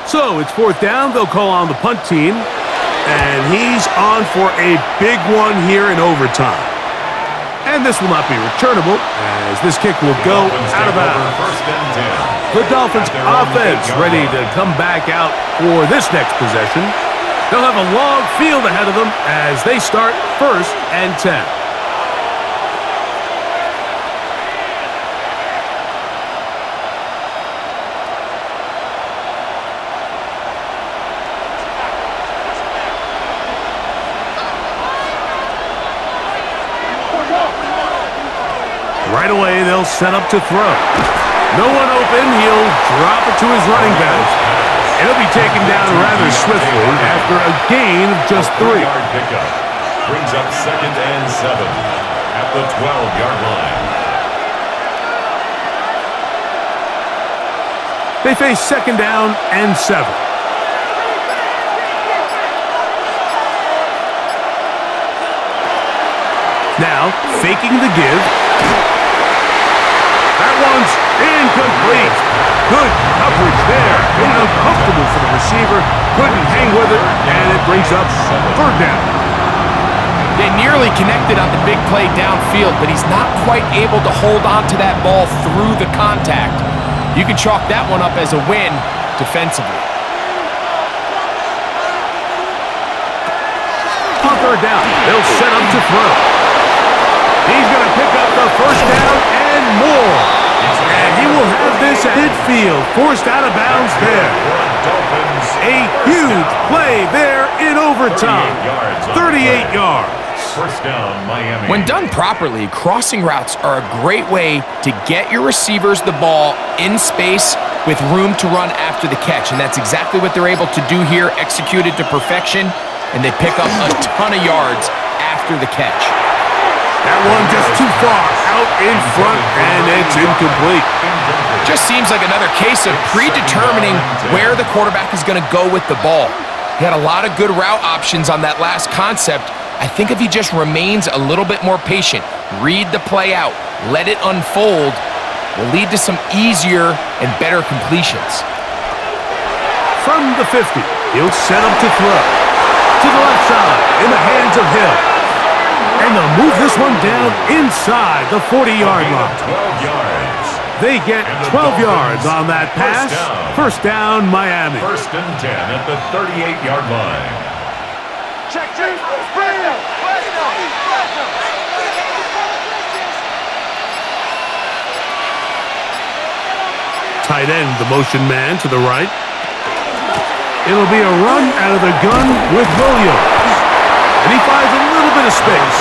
So it's fourth down. They'll call on the punt team. And he's on for a big one here in overtime. And this will not be returnable, as this kick will go out of bounds. First and 10. The Dolphins offense ready to come back out for this next possession. They'll have a long field ahead of them as they start first and 10. Right away, they'll set up to throw. No one open. open. He'll drop it to his running back. And he'll be taken down rather swiftly after a gain of just 3. 3-yard pickup brings up 2nd and 7 at the 12-yard line. They face 2nd down and 7. Now, faking the give. That one's incomplete. Good coverage there. Made it uncomfortable for the receiver. Couldn't hang with it, and it brings up 3rd down. They nearly connected on the big play downfield, but he's not quite able to hold on to that ball through the contact. You can chalk that one up as a win defensively. On 3rd down, they'll set up to throw. He's going to pick up the 1st down and more. And he will have this at midfield, forced out of bounds there. A huge play there in overtime. 38 yards. 1st down, Miami. When done properly, crossing routes are a great way to get your receivers the ball in space with room to run after the catch. And that's exactly what they're able to do here, executed to perfection. And they pick up a ton of yards after the catch. That one just too far out in front, and it's incomplete. Just seems like another case of predetermining where the quarterback is going to go with the ball. He had a lot of good route options on that last concept. I think if he just remains a little bit more patient, read the play out, let it unfold, will lead to some easier and better completions. From the 50, he'll set up to throw. To the left side, in the hands of Hill. And they'll move this one down inside the 40-yard line. 12 yards. They get 12 yards on that pass. 1st down, Miami. 1st and 10 at the 38-yard line. Check. Tight end, the motion man to the right. It'll be a run out of the gun with Williams. And he finds a little bit of space.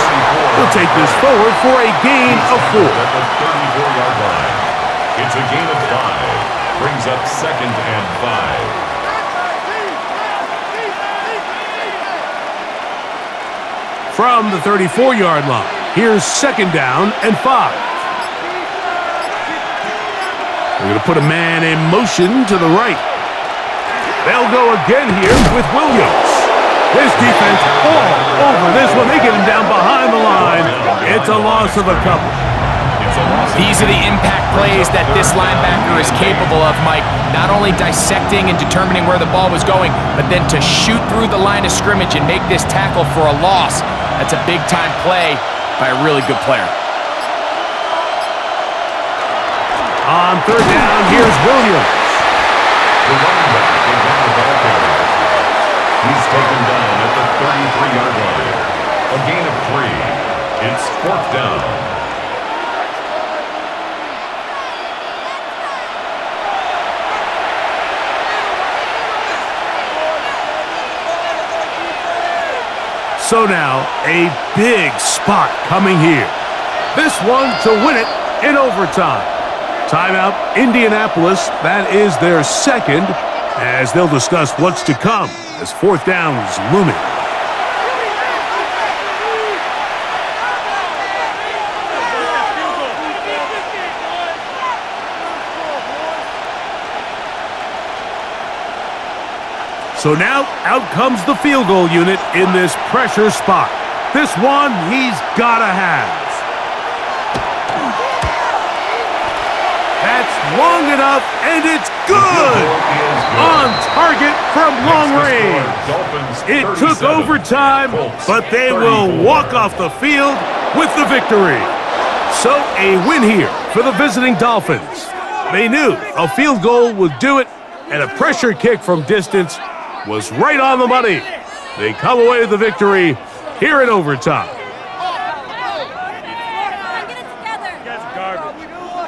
He'll take this forward for a gain of 4. At the 34-yard line. It's a gain of 5. Brings up 2nd and 5. From the 34-yard line, here's 2nd down and 5. We're going to put a man in motion to the right. They'll go again here with Williams. His defense all over this one. They get him down behind the line. It's a loss of a couple. These are the impact plays that this linebacker is capable of, Mike. Not only dissecting and determining where the ball was going, but then to shoot through the line of scrimmage and make this tackle for a loss. That's a big-time play by a really good player. On 3rd down, here's Williams. The running back is on the ball carrier. He's taken down at the 33-yard line. A gain of 3. It's 4th down. So now, a big spot coming here. This one to win it in overtime. Timeout, Indianapolis. That is their 2nd, as they'll discuss what's to come as 4th down is looming. So now, out comes the field goal unit in this pressure spot. This one he's gotta have. That's long enough, and it's good! On target from long range. It took overtime, but they will walk off the field with the victory. So a win here for the visiting Dolphins. They knew a field goal would do it, and a pressure kick from distance was right on the money. They come away with the victory here in overtime.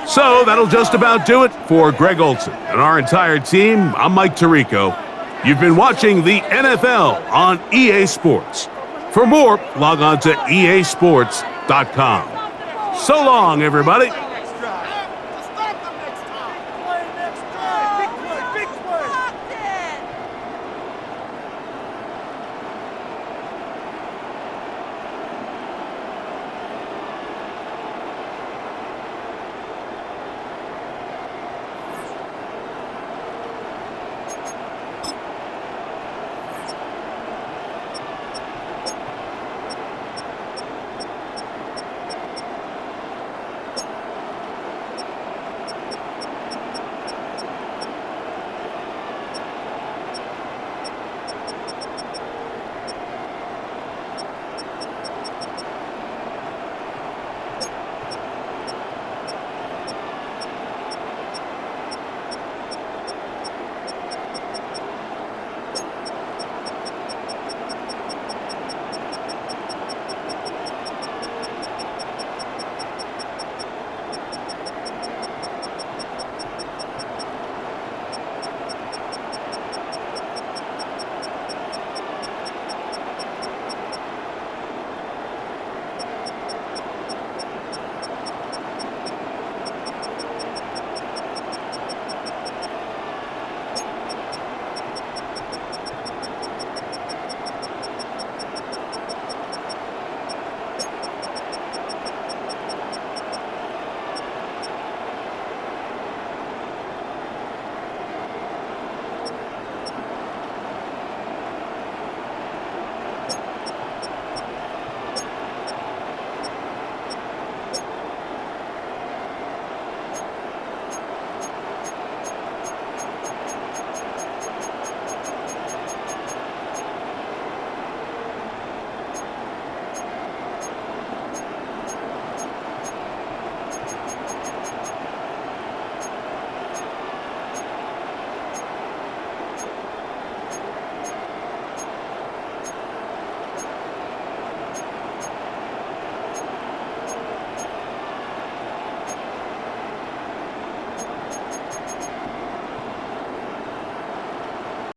So that'll just about do it for Greg Olsen and our entire team. I'm Mike Tirico. You've been watching the NFL on EA Sports. For more, log on to easports.com. So long, everybody.